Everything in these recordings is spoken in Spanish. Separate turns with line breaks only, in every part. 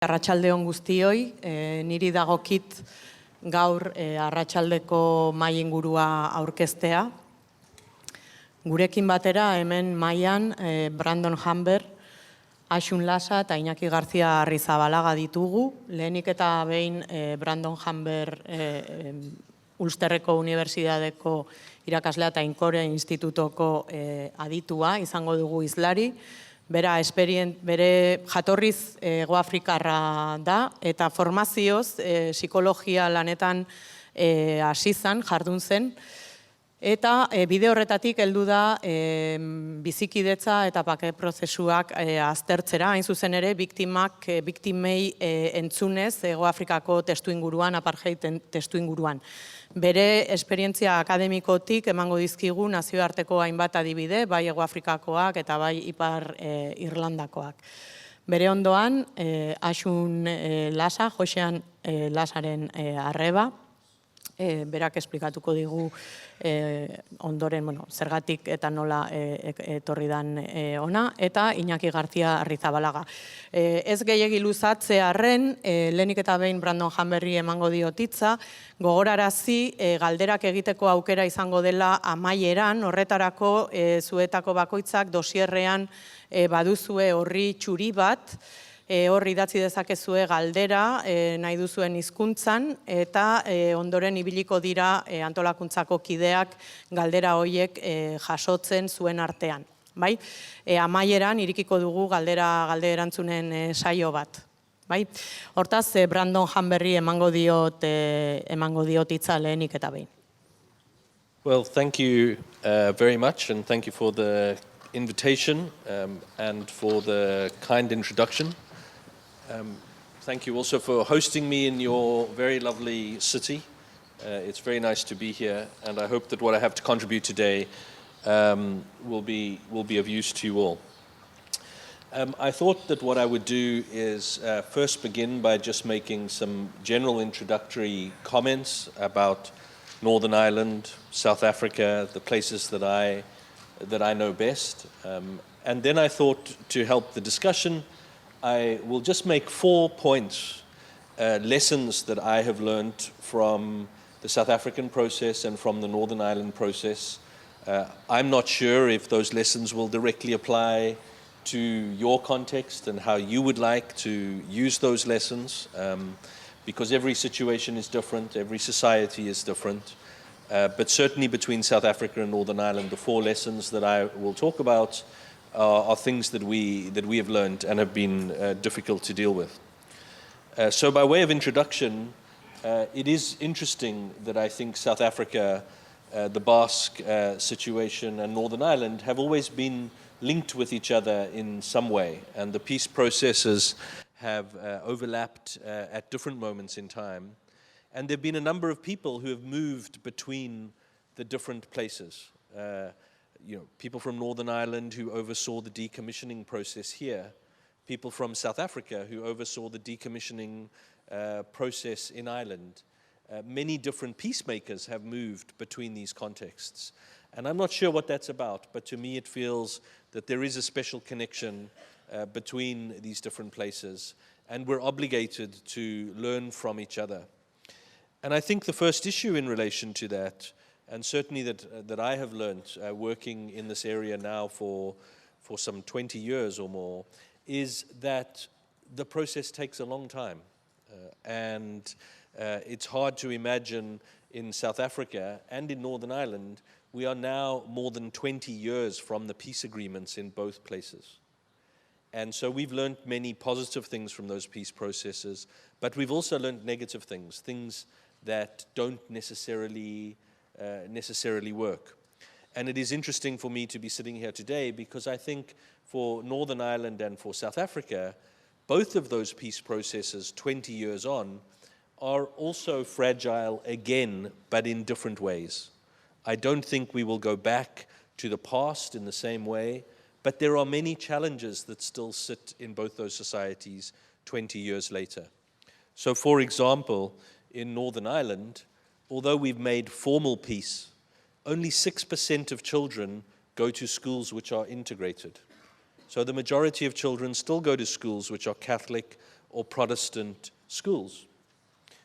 Arratsalde on guztioi, niri dagokit gaur arratsaldeko mahai ingurua aurkeztea. Gurekin batera hemen mahaian Brandon Hamber, Asun Lasa eta Iñaki Garzia Arrizabalaga ditugu. Lehenik eta behin Brandon Hamber Ulsterreko Unibertsitateko irakaslea eta Inkore Institutoko aditua izango dugu hizlari. Bere jatorriz Hegoafrikarra da eta formazioz psikologia lanetan hasi zen, jardun zen. Eta bide horretatik heldu da bizikidetza eta bake prozesuak aztertzera, hain zuzen ere biktimei entzunez Hegoafrikako testuinguruan, apartheid testuinguruan. Bere esperientzia akademikotik emango dizkigu nazioarteko hainbat adibide, bai Hegoafrikakoak eta bai Ipar Irlandakoak. Bere ondoan, Asun Lasa, Josean Lasaren arreba, berak esplikatuko digu ondoren zergatik eta nola etorri dan ona, eta Iñaki Garzia Arrizabalaga. Ez gehiegi luzatzearren, lehenik eta behin Brandon Hamberri emango diotitza, gogorarazi galderak egiteko aukera izango dela amaieran, horretarako zuetako bakoitzak dosierrean baduzue horri txuri bat, hor idatzi dezakezue galdera nahi duzuen hizkuntzan eta ondoren ibiliko dira antolakuntzako kideak galdera horiek jasotzen zuen artean. Amaieran irikiko dugu galdera erantzunen saio bat. Hortaz, Brandon Hamberri emango diot hitza lehenik eta behin.
Well, thank you very much, and thank you for the invitation and for the kind introduction. Thank you also for hosting me in your very lovely city. It's very nice to be here, and I hope that what I have to contribute today will be of use to you all. I thought that what I would do is first begin by just making some general introductory comments about Northern Ireland, South Africa, the places that I know best. And then I thought, to help the discussion, I will just make 4 points, lessons that I have learned from the South African process and from the Northern Ireland process. I'm not sure if those lessons will directly apply to your context and how you would like to use those lessons, because every situation is different, every society is different. But certainly between South Africa and Northern Ireland, the 4 lessons that I will talk about are things that we have learned and have been difficult to deal with. So by way of introduction, it is interesting that I think South Africa, the Basque situation, and Northern Ireland have always been linked with each other in some way, and the peace processes have overlapped at different moments in time. And there have been a number of people who have moved between the different places. People from Northern Ireland who oversaw the decommissioning process here, people from South Africa who oversaw the decommissioning process in Ireland. Many different peacemakers have moved between these contexts. And I'm not sure what that's about, but to me it feels that there is a special connection between these different places, and we're obligated to learn from each other. And I think the first issue in relation to that, and certainly that I have learned working in this area now for some 20 years or more, is that the process takes a long time. And it's hard to imagine in South Africa and in Northern Ireland, we are now more than 20 years from the peace agreements in both places. And so we've learned many positive things from those peace processes, but we've also learned negative things that don't necessarily work. And it is interesting for me to be sitting here today because I think for Northern Ireland and for South Africa, both of those peace processes 20 years on are also fragile again, but in different ways. I don't think we will go back to the past in the same way, but there are many challenges that still sit in both those societies 20 years later. So for example, in Northern Ireland, although we've made formal peace, only 6% of children go to schools which are integrated. So the majority of children still go to schools which are Catholic or Protestant schools.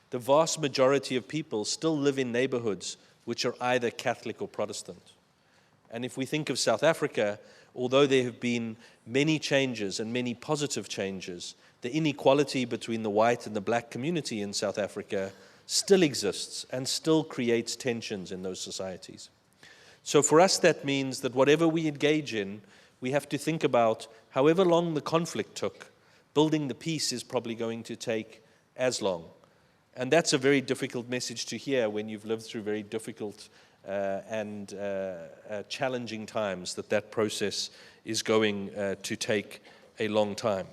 The vast majority of people still live in neighborhoods which are either Catholic or Protestant. And if we think of South Africa, although there have been many changes and many positive changes, the inequality between the white and the black community in South Africa still exists and still creates tensions in those societies. So for us, that means that whatever we engage in, we have to think about however long the conflict took, building the peace is probably going to take as long. And that's a very difficult message to hear when you've lived through very difficult and challenging times, that process is going to take a long time.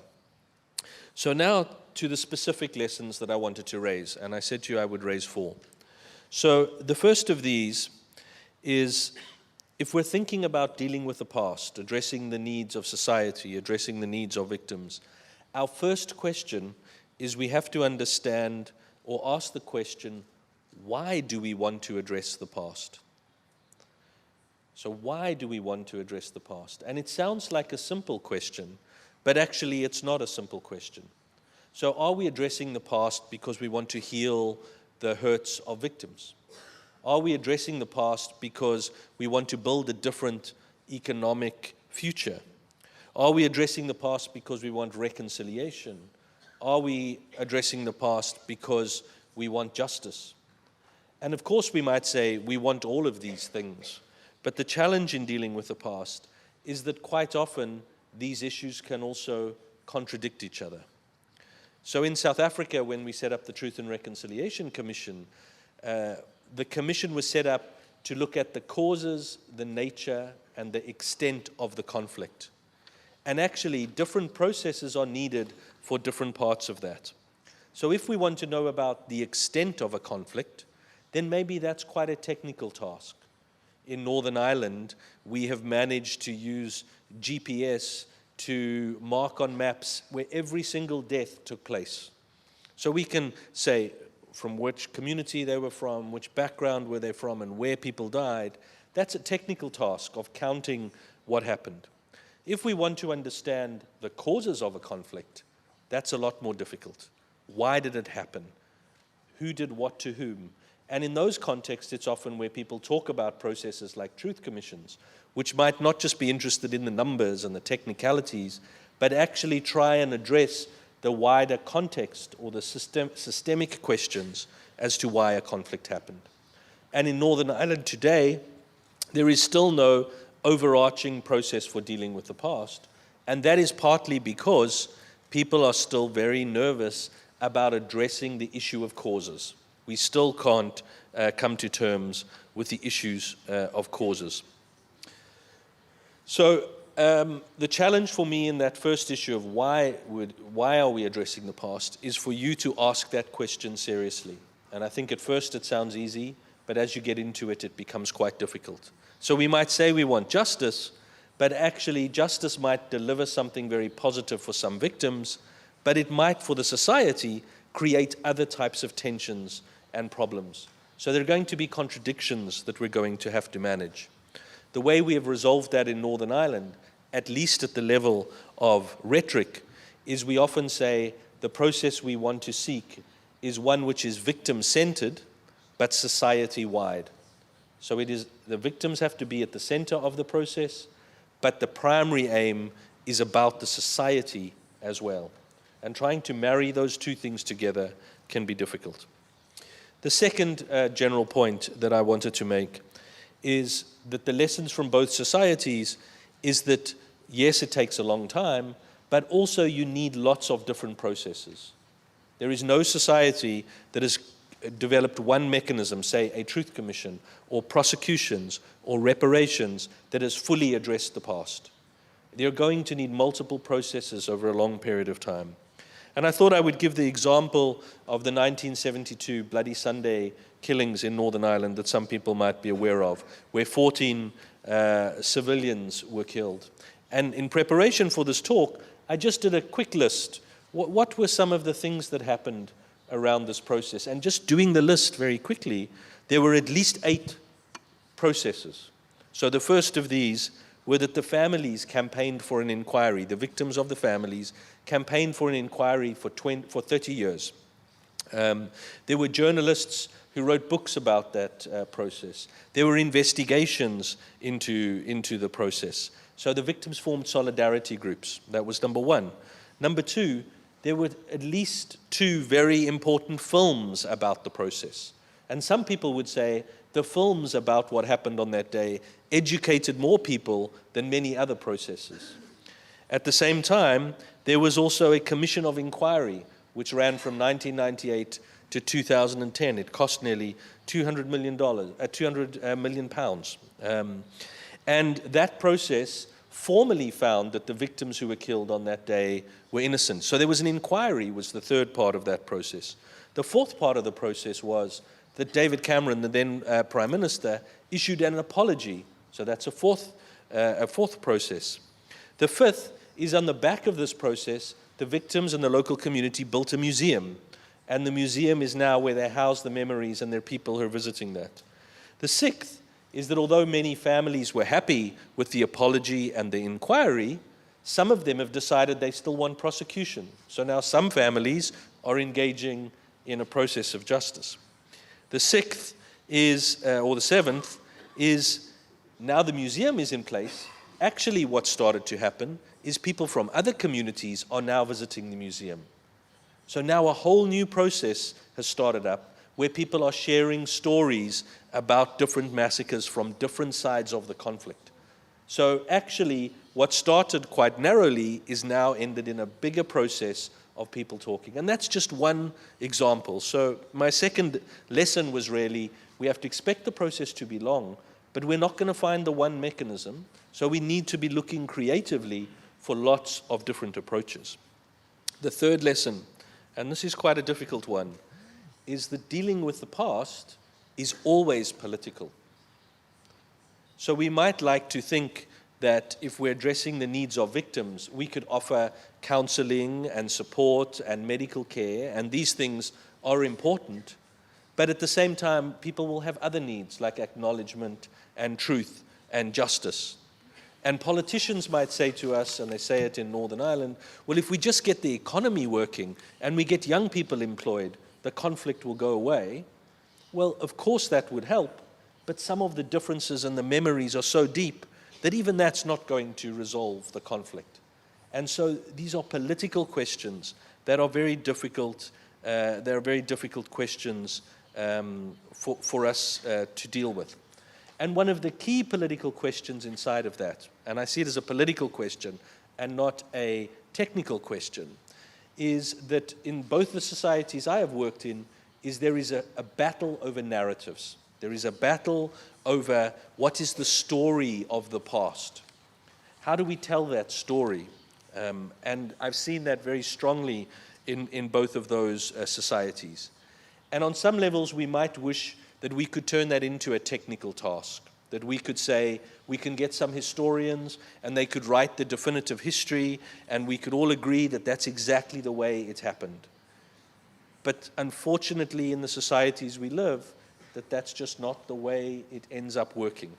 So now to the specific lessons that I wanted to raise, and I said to you I would raise 4. So the first of these is, if we're thinking about dealing with the past, addressing the needs of society, addressing the needs of victims, our first question is we have to understand or ask the question, why do we want to address the past? So why do we want to address the past? And it sounds like a simple question, but actually it's not a simple question. So are we addressing the past because we want to heal the hurts of victims? Are we addressing the past because we want to build a different economic future? Are we addressing the past because we want reconciliation? Are we addressing the past because we want justice? And of course we might say we want all of these things, but the challenge in dealing with the past is that quite often these issues can also contradict each other. So in South Africa, when we set up the Truth and Reconciliation Commission, the commission was set up to look at the causes, the nature, and the extent of the conflict. And actually, different processes are needed for different parts of that. So if we want to know about the extent of a conflict, then maybe that's quite a technical task. In Northern Ireland, we have managed to use GPS to mark on maps where every single death took place. So we can say from which community they were from, which background were they from, and where people died. That's a technical task of counting what happened. If we want to understand the causes of a conflict, that's a lot more difficult. Why did it happen? Who did what to whom? And in those contexts, it's often where people talk about processes like truth commissions, which might not just be interested in the numbers and the technicalities, but actually try and address the wider context or the systemic questions as to why a conflict happened. And in Northern Ireland today, there is still no overarching process for dealing with the past, and that is partly because people are still very nervous about addressing the issue of causes. We still can't come to terms with the issues of causes. So the challenge for me in that first issue of why are we addressing the past is for you to ask that question seriously. And I think at first it sounds easy, but as you get into it, it becomes quite difficult. So we might say we want justice, but actually justice might deliver something very positive for some victims, but it might, for the society, create other types of tensions and problems. So there are going to be contradictions that we're going to have to manage. The way we have resolved that in Northern Ireland, at least at the level of rhetoric, is we often say the process we want to seek is one which is victim-centered, but society-wide. So it is the victims have to be at the center of the process, but the primary aim is about the society as well. And trying to marry those two things together can be difficult. The second general point that I wanted to make is that the lessons from both societies is that, yes, it takes a long time, but also you need lots of different processes. There is no society that has developed one mechanism, say a truth commission, or prosecutions, or reparations, that has fully addressed the past. They're going to need multiple processes over a long period of time. And I thought I would give the example of the 1972 Bloody Sunday killings in Northern Ireland that some people might be aware of, where 14 civilians were killed. And in preparation for this talk, I just did a quick list. What were some of the things that happened around this process? And just doing the list very quickly, there were at least 8 processes. So the first of these were that the families campaigned for an inquiry. The victims of the families campaigned for an inquiry for 30 years. There were journalists who wrote books about that process. There were investigations into the process. So the victims formed solidarity groups. That was number one. Number two, there were at least 2 very important films about the process. And some people would say the films about what happened on that day educated more people than many other processes. At the same time, there was also a commission of inquiry, which ran from 1998 to 2010. It cost nearly $200 million pounds. And that process formally found that the victims who were killed on that day were innocent. So there was an inquiry, was the third part of that process. The fourth part of the process was that David Cameron, the then Prime Minister, issued an apology. So that's a fourth process. The fifth is on the back of this process, the victims and the local community built a museum. And the museum is now where they house the memories, and there are people who are visiting that. The sixth is that although many families were happy with the apology and the inquiry, some of them have decided they still want prosecution. So now some families are engaging in a process of justice. The sixth is, or the seventh, is now the museum is in place. Actually, what started to happen is people from other communities are now visiting the museum. So now a whole new process has started up where people are sharing stories about different massacres from different sides of the conflict. So actually, what started quite narrowly is now ended in a bigger process of people talking. And that's just one example. So my second lesson was really, we have to expect the process to be long, but we're not going to find the one mechanism. So we need to be looking creatively for lots of different approaches. The third lesson, and this is quite a difficult one, is that dealing with the past is always political. So we might like to think that if we're addressing the needs of victims, we could offer counseling and support and medical care, and these things are important. But at the same time, people will have other needs like acknowledgement and truth and justice. And politicians might say to us, and they say it in Northern Ireland, well, if we just get the economy working and we get young people employed, the conflict will go away. Well, of course that would help, but some of the differences and the memories are so deep that even that's not going to resolve the conflict. And so these are political questions that are very difficult. They're very difficult questions for us to deal with. And one of the key political questions inside of that, and I see it as a political question and not a technical question, is that in both the societies I have worked in, is there is a battle over narratives. There is a battle over what is the story of the past. How do we tell that story? And I've seen that very strongly in both of those societies. And on some levels, we might wish that we could turn that into a technical task, that we could say, we can get some historians and they could write the definitive history and we could all agree that that's exactly the way it happened. But unfortunately, in the societies we live, that's just not the way it ends up working.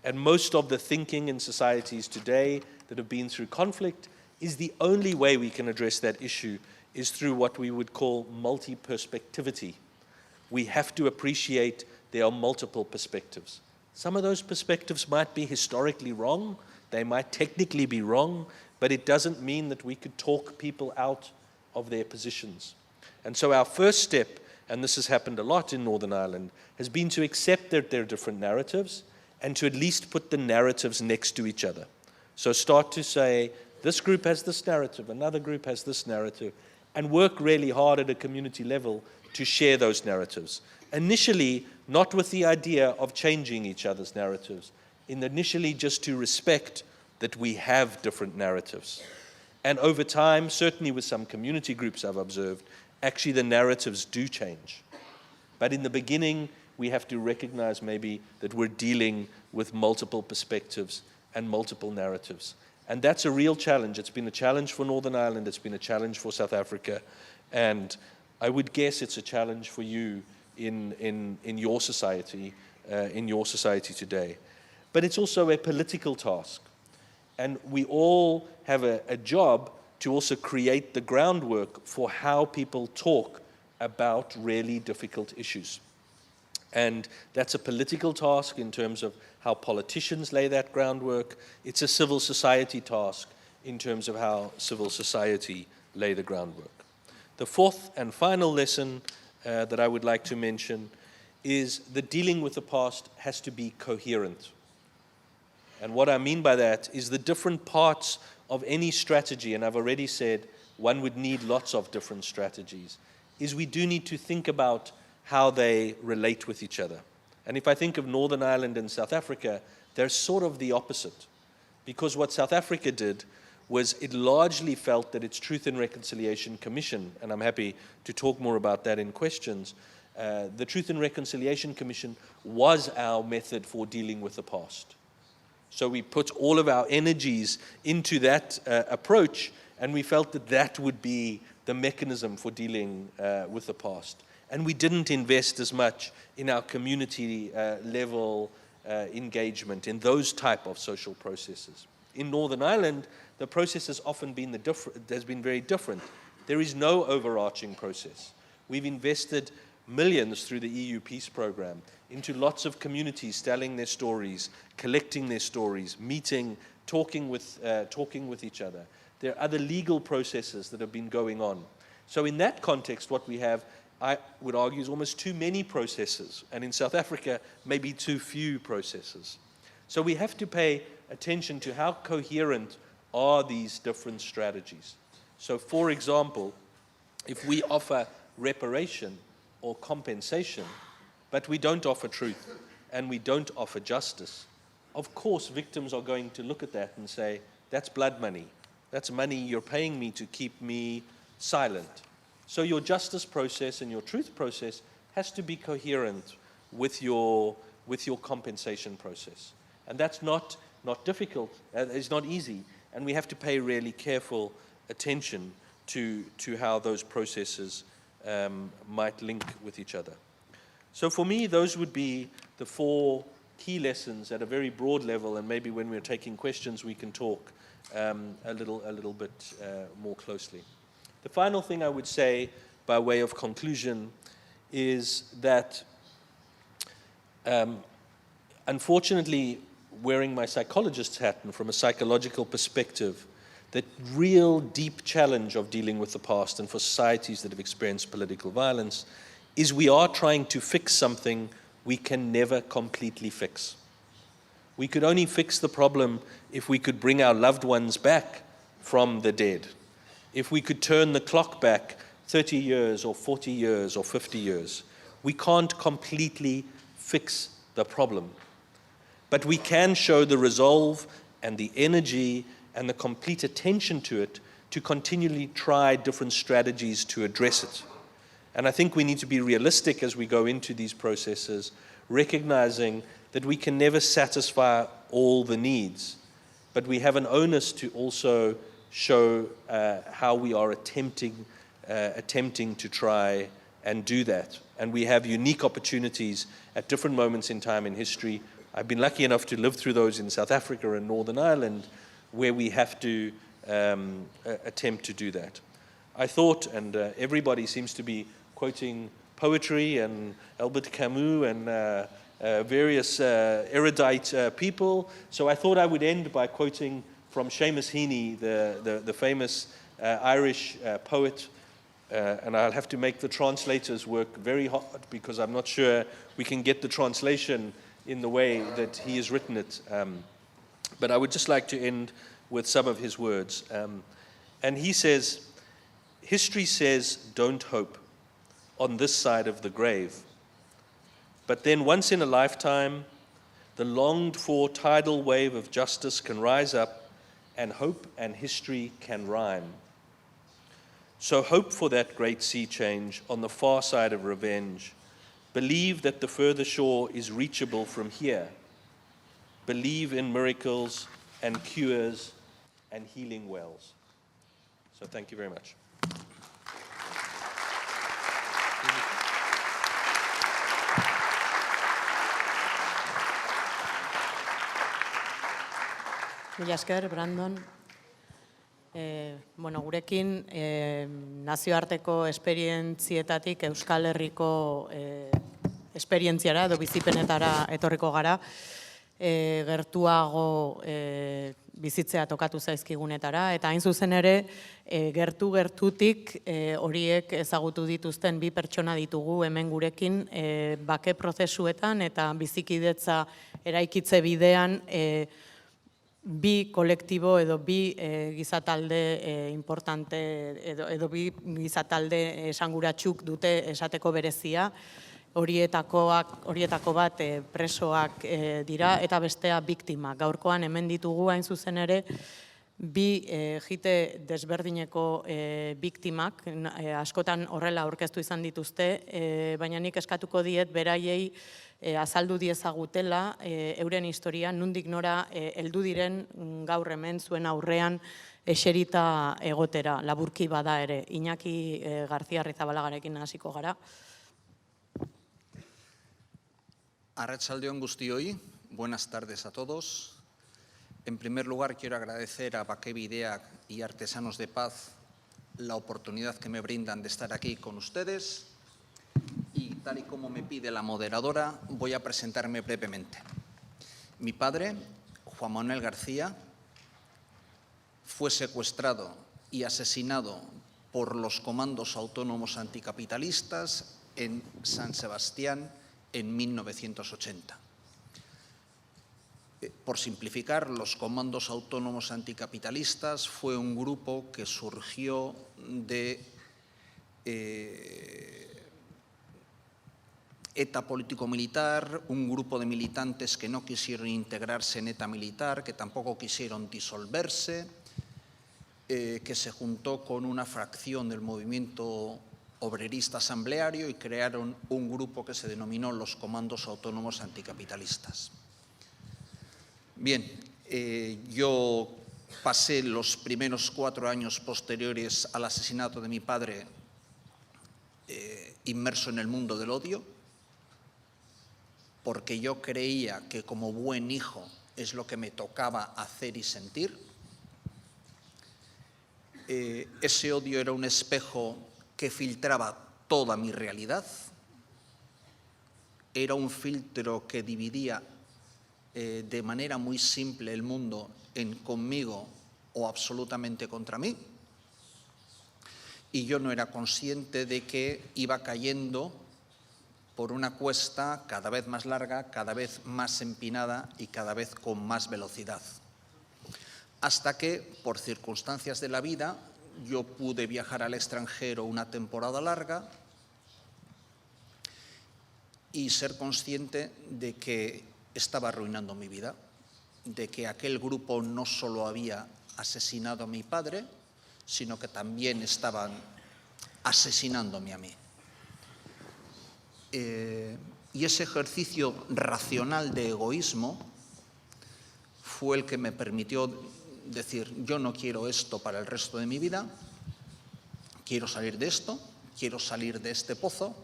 And most of the thinking in societies today that have been through conflict is the only way we can address that issue is through what we would call multi-perspectivity. We have to appreciate there are multiple perspectives. Some of those perspectives might be historically wrong, they might technically be wrong, but it doesn't mean that we could talk people out of their positions. And so our first step, and this has happened a lot in Northern Ireland, has been to accept that there are different narratives and to at least put the narratives next to each other. So start to say, this group has this narrative, another group has this narrative, and work really hard at a community level to share those narratives. Initially, not with the idea of changing each other's narratives, initially just to respect that we have different narratives. And over time, certainly with some community groups I've observed, actually the narratives do change. But in the beginning, we have to recognize maybe that we're dealing with multiple perspectives and multiple narratives. And that's a real challenge. It's been a challenge for Northern Ireland, it's been a challenge for South Africa, and I would guess it's a challenge for you in your society today. But it's also a political task. And we all have a job to also create the groundwork for how people talk about really difficult issues. And that's a political task in terms of how politicians lay that groundwork. It's a civil society task in terms of how civil society lay the groundwork. The fourth and final lesson that I would like to mention is that dealing with the past has to be coherent. And what I mean by that is the different parts of any strategy, and I've already said one would need lots of different strategies, is we do need to think about how they relate with each other. And if I think of Northern Ireland and South Africa, they're sort of the opposite. Because what South Africa did was it largely felt that its Truth and Reconciliation Commission, and I'm happy to talk more about that in questions, the Truth and Reconciliation Commission was our method for dealing with the past. So we put all of our energies into that approach, and we felt that that would be the mechanism for dealing with the past. And we didn't invest as much in our community level engagement, in those type of social processes. In Northern Ireland, the process has often been has been very different. There is no overarching process. We've invested millions through the EU Peace Programme into lots of communities telling their stories, collecting their stories, meeting, talking with each other. There are other legal processes that have been going on. So in that context, what we have, I would argue, is almost too many processes, and in South Africa, maybe too few processes. So we have to pay attention to how coherent are these different strategies. So for example, if we offer reparation or compensation, but we don't offer truth and we don't offer justice, of course victims are going to look at that and say, that's blood money. That's money you're paying me to keep me silent. So your justice process and your truth process has to be coherent with your compensation process. And that's not difficult, it's not easy, and we have to pay really careful attention to how those processes might link with each other. So for me, those would be the four key lessons at a very broad level, and maybe when we're taking questions, we can talk a little bit more closely. The final thing I would say, by way of conclusion, is that unfortunately, wearing my psychologist's hat and from a psychological perspective, the real deep challenge of dealing with the past and for societies that have experienced political violence is we are trying to fix something we can never completely fix. We could only fix the problem if we could bring our loved ones back from the dead. If we could turn the clock back 30 years or 40 years or 50 years. We can't completely fix the problem. But we can show the resolve and the energy and the complete attention to it to continually try different strategies to address it. And I think we need to be realistic as we go into these processes, recognizing that we can never satisfy all the needs, but we have an onus to also show how we are attempting to try and do that. And we have unique opportunities at different moments in time in history. I've been lucky enough to live through those in South Africa and Northern Ireland, where we have to attempt to do that. I thought, and everybody seems to be quoting poetry and Albert Camus and various erudite people, so I thought I would end by quoting from Seamus Heaney, the famous Irish poet, and I'll have to make the translators work very hard because I'm not sure we can get the translation in the way that he has written it. But I would just like to end with some of his words. And he says, "History says, don't hope on this side of the grave. But then once in a lifetime, the longed-for tidal wave of justice can rise up, and hope and history can rhyme. So hope for that great sea change on the far side of revenge. Believe that the further shore is reachable from here. Believe in miracles and cures and healing wells." So thank you very much.
Mila esker, Brandon. Gurekin nazioarteko esperientzietatik Euskal Herriko esperientziara edo bizipenetara etorriko gara, gertuago bizitzea tokatu zaizkigunetara, eta hain zuzen ere, gertutik horiek ezagutu dituzten bi pertsona ditugu hemen gurekin bake prozesuetan eta bizikidetza eraikitze bidean bi kolektibo edo bi gizatalde importante edo bi gizatalde esanguratsuk dute esateko berezia. Horietako bat presoak dira eta bestea biktimak. Gaurkoan hemen ditugu hain zuzen ere bi jite desberdineko biktimak, askotan horrela aurkeztu izan dituzte, baina nik eskatuko diet beraiei azaldu diezagutela euren historia, nondik nora heldu diren gaur hemen zuen aurrean eserita egotera, laburki bada ere. Iñaki García Arrizabalagarekin hasiko gara.
Arratsaldeon guztioi, buenas tardes a todos. En primer lugar, quiero agradecer a Bideak y Artesanos de Paz la oportunidad que me brindan de estar aquí con ustedes. Y tal y como me pide la moderadora, voy a presentarme brevemente. Mi padre, Juan Manuel García, fue secuestrado y asesinado por los comandos autónomos anticapitalistas en San Sebastián en 1980. Por simplificar, los comandos autónomos anticapitalistas fue un grupo que surgió de ETA político-militar, un grupo de militantes que no quisieron integrarse en ETA militar, que tampoco quisieron disolverse, que se juntó con una fracción del movimiento obrerista asambleario y crearon un grupo que se denominó los Comandos Autónomos Anticapitalistas. Bien, yo pasé los primeros 4 años posteriores al asesinato de mi padre inmerso en el mundo del odio, porque yo creía que como buen hijo es lo que me tocaba hacer y sentir. Ese odio era un espejo que filtraba toda mi realidad, era un filtro que dividía de manera muy simple el mundo en conmigo o absolutamente contra mí, y yo no era consciente de que iba cayendo por una cuesta cada vez más larga, cada vez más empinada y cada vez con más velocidad. Hasta que, por circunstancias de la vida, yo pude viajar al extranjero una temporada larga y ser consciente de que estaba arruinando mi vida, de que aquel grupo no solo había asesinado a mi padre, sino que también estaban asesinándome a mí. Y ese ejercicio racional de egoísmo fue el que me permitió decir, yo no quiero esto para el resto de mi vida, quiero salir de esto, quiero salir de este pozo.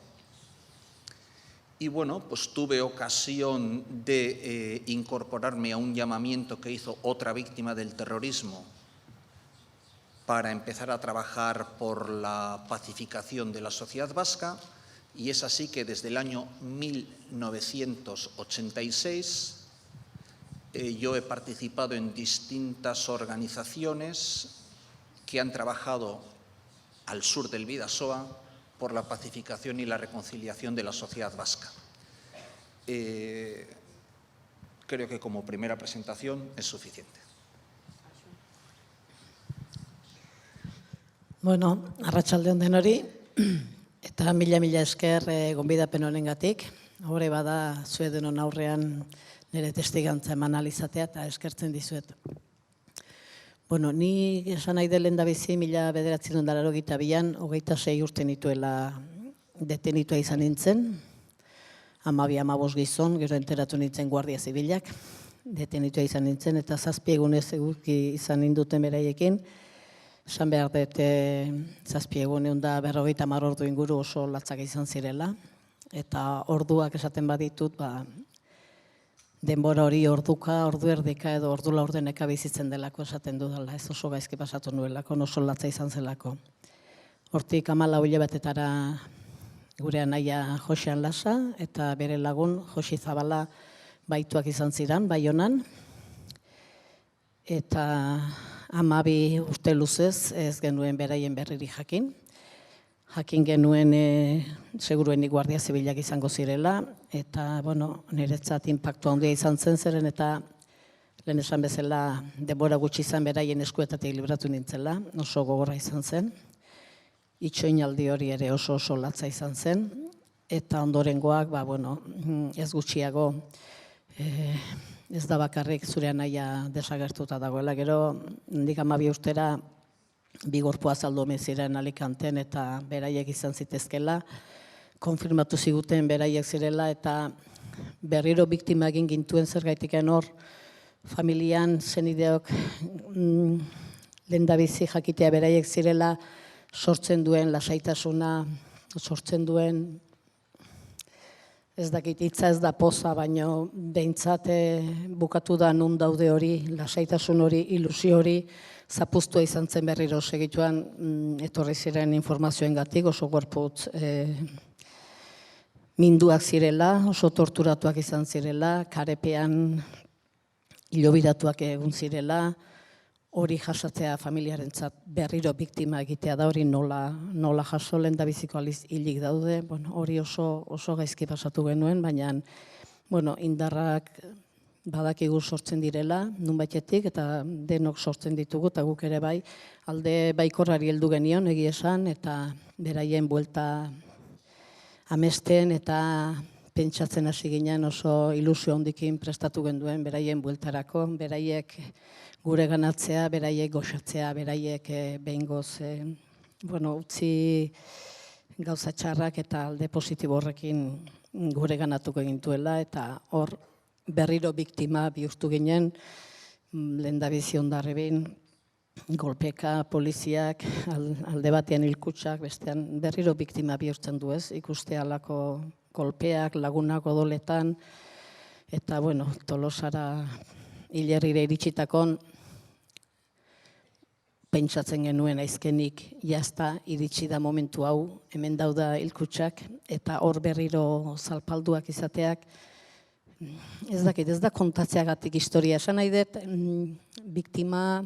Y bueno, pues tuve ocasión de incorporarme a un llamamiento que hizo otra víctima del terrorismo para empezar a trabajar por la pacificación de la sociedad vasca, y es así que desde el año 1986 yo he participado en distintas organizaciones que han trabajado al sur del Bidasoa por la pacificación y la reconciliación de la sociedad vasca. Creo que como primera presentación es suficiente.
Bueno, arratsaldeon denori, eta mila esker gonbidapen honengatik. Hore bada zuedenon aurrean nire testigantza eman alizatea eta eskertzen dizuet. Bueno, ni esan nahi delen da bizi 1982an 26 urte nituela detenitua izan nintzen. 12-15 gizon, gero enteratu nintzen guardia zibilak, detenitua izan nintzen, eta 7 egunez eguzki izan ninduten beraiekin. Esan behar dut 7 egun 150 ordu inguru oso latzak izan zirela, eta orduak esaten baditut, denbora hori orduka, ordu erdika edo ordu laurdeneka bizitzen delako esaten dudala, ez oso gaizki pasatu nuelako, oso latza izan zelako. Hortik 14 hilabetetara gure anaia Josean Lasa eta bere lagun Josi Zabala baituak izan ziren, Baionan. Eta 12 urte luzez ez genuen beraien berriri jakin. Jakin genuen seguruenik guardia zibilak izango zirela, eta niretzat inpaktu handia izan zen zeren, eta lehen esan bezala denbora gutxi izan beraien eskuetatik libratu nintzela, oso gogorra izan zen. Itxoinaldi hori ere oso latza izan zen, eta ondorengoak, ez gutxiago, ez da bakarrik zure anaia desagertuta dagoela. Gero, hendik 12 urtera, bi gorpu azaldu ziren Alicanten eta beraiek izan zitezkela, konfirmatu ziguten beraiek zirela, eta berriro biktima egin gintuen zergaitik hor, familian zenideok lehendabizi jakitea beraiek zirela, sortzen duen lasaitasuna, sortzen duen, ez dakit hitza ez da poza, baino behintzat bukatu da nun daude hori, lasaitasun hori, ilusio hori, zapuztua izan zen berriro segituan etorri ziren informazioengatik, oso gorputz minduak zirela, oso torturatuak izan zirela, karepean hilobiratuak egun zirela, hori jasatzea familiarentzat berriro biktima egitea da, hori nola jaso lehendabiziko aliz hilik daude, hori oso gaizki pasatu genuen, baina indarrak badakigu sortzen direla, nunbaitetik, eta denok sortzen ditugu, eta guk ere bai, alde baikorrari heldu genion, egia esan, eta beraien buelta amesten, eta pentsatzen hasi ginen oso ilusio handikin prestatu genduen beraien bueltarako, beraiek gure ganatzea, beraiek goxatzea, beraiek behingoz, utzi gauza txarrak eta alde positibo horrekin gure ganatuko egintuela, eta hor berriro biktima bihurtu ginen, lehendabizi ondarribin, golpeka, poliziak, alde batean hilkutsak, bestean berriro biktima bihurtzen du ez, ikuste halako golpeak, lagunak odoletan, eta Tolosara hilerrire iritsitakon, pentsatzen genuen aizkenik jazta iritsi da momentu hau, hemen dauda hilkutsak, eta hor berriro zalpalduak izateak, ez dakit, ez da kontatzeagatik historia. Esan nahi dut, biktima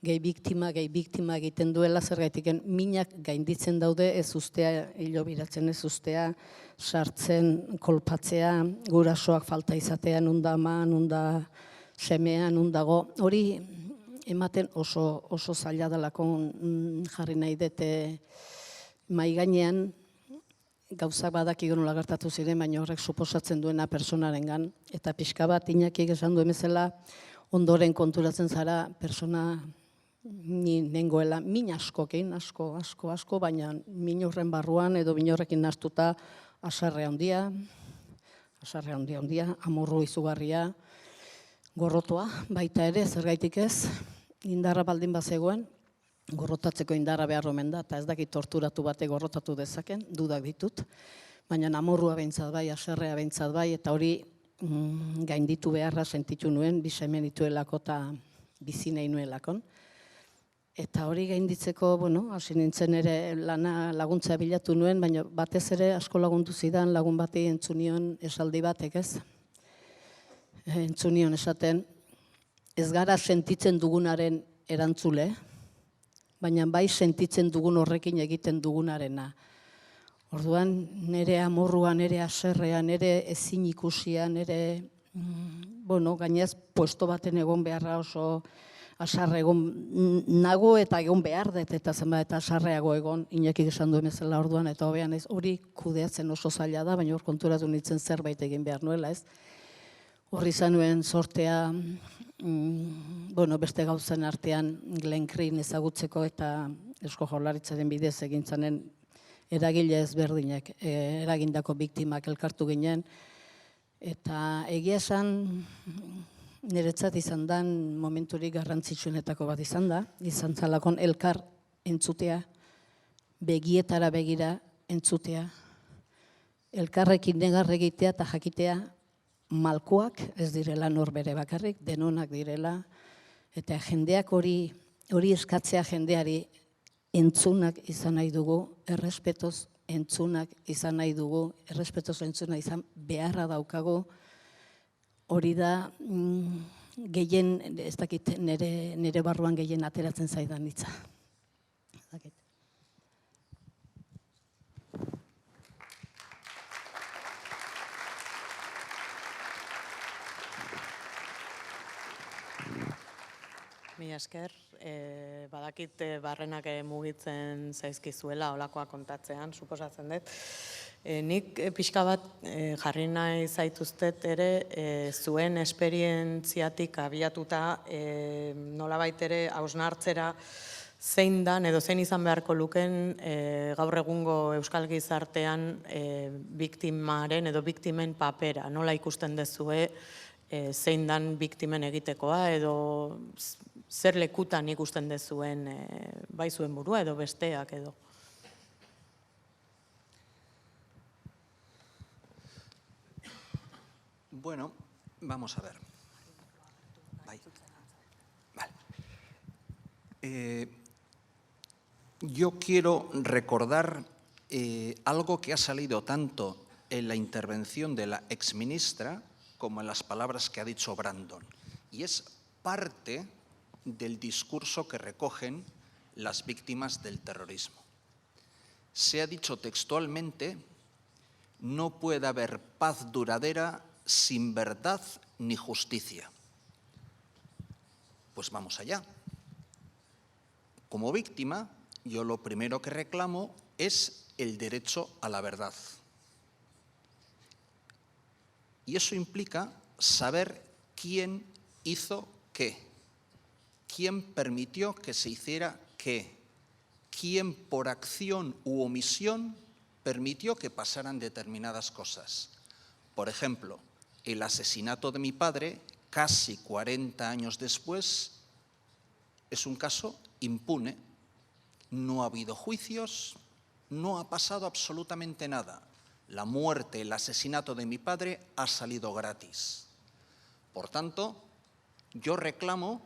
egiten duela zergaitik, minak gainditzen daude ez ustea, hilobiratzen ez ustea, sartzen, kolpatzea, gurasoak falta izatea, nunda ama, nunda semea, nundago. Hori ematen oso zaila dalako jarri nahi dute mai gainean, gauzak badakigu nola gertatu ziren, baina horrek suposatzen duena personarengan. Eta pixka bat, Iñakik esan duen bezala, ondoren konturatzen zara persona nengoela, min askokin, asko, baina min horren barruan edo min horrekin nahastuta haserre handia, amorru izugarria, gorrotoa, baita ere, zergaitik ez, indarra baldin bazegoen, gorrotatzeko indarra behar omen da, eta ez dakit torturatu batek gorrotatu dezaken, dudak ditut, baina amorrua behintzat bai, haserrea behintzat bai, eta hori gainditu beharra sentitu nuen, bisemen ituelako eta bizi nahi nuelakon. Eta hori gainditzeko, hasi nintzen ere laguntza bilatu nuen, baina batez ere asko lagundu zidan lagun bati entzunion esaldi batek ez. Entzunion esaten, ez gara sentitzen dugunaren erantzule, baina bai sentitzen dugun horrekin egiten dugunarena. Orduan, nire amorrua, nire haserrea, nire ezin ikusia, nire, gainez, puesto baten egon beharra oso hasarre egon nago eta egon behar dut eta zenbat eta hasarreago egon, Iñakik esan duen bezala orduan, eta hobean ez, hori kudeatzen oso zaila da, baina hor konturatu nintzen zerbait egin behar nuela ez. Horri izan nuen sortea, beste gauzen artean Glen Green ezagutzeko eta Eusko Jaurlaritzaren bidez egintzanen eragile ezberdinak, eragindako biktimak elkartu ginen. Eta egia esan, niretzat izan den momenturik garrantzitsuenetako bat izan zalakon elkar entzutea, begietara begira entzutea, elkarrekin negar egitea eta jakitea malkoak ez direla norbere bakarrik, denonak direla, eta jendeak hori eskatzea jendeari entzunak izan nahi dugu, errespetoz entzunak izan nahi dugu, errespetoz entzuna izan beharra daukagu, hori da gehien, ez dakit, nire barruan gehien ateratzen zaidan hitza. Ez dakit.
Mila esker, badakit barrenak mugitzen zaizkizuela olakoa kontatzean, suposatzen dut. Nik pixka bat jarri nahi zaituztet ere zuen esperientziatik abiatuta nolabait ere hausnartzera zein dan edo zein izan beharko luken gaur egungo euskal gizartean biktimaren edo biktimen papera. Nola ikusten dezue zein dan biktimen egitekoa edo zer lekutan ikusten dezuen bai zuen burua edo besteak edo.
Bueno, vamos a ver. Vale. Yo quiero recordar algo que ha salido tanto en la intervención de la exministra como en las palabras que ha dicho Brandon. Y es parte del discurso que recogen las víctimas del terrorismo. Se ha dicho textualmente: no puede haber paz duradera sin verdad ni justicia. Pues vamos allá. Como víctima, yo lo primero que reclamo es el derecho a la verdad. Y eso implica saber quién hizo qué, quién permitió que se hiciera qué, quién por acción u omisión permitió que pasaran determinadas cosas. Por ejemplo, el asesinato de mi padre, casi 40 años después, es un caso impune. No ha habido juicios, no ha pasado absolutamente nada. La muerte, el asesinato de mi padre ha salido gratis. Por tanto, yo reclamo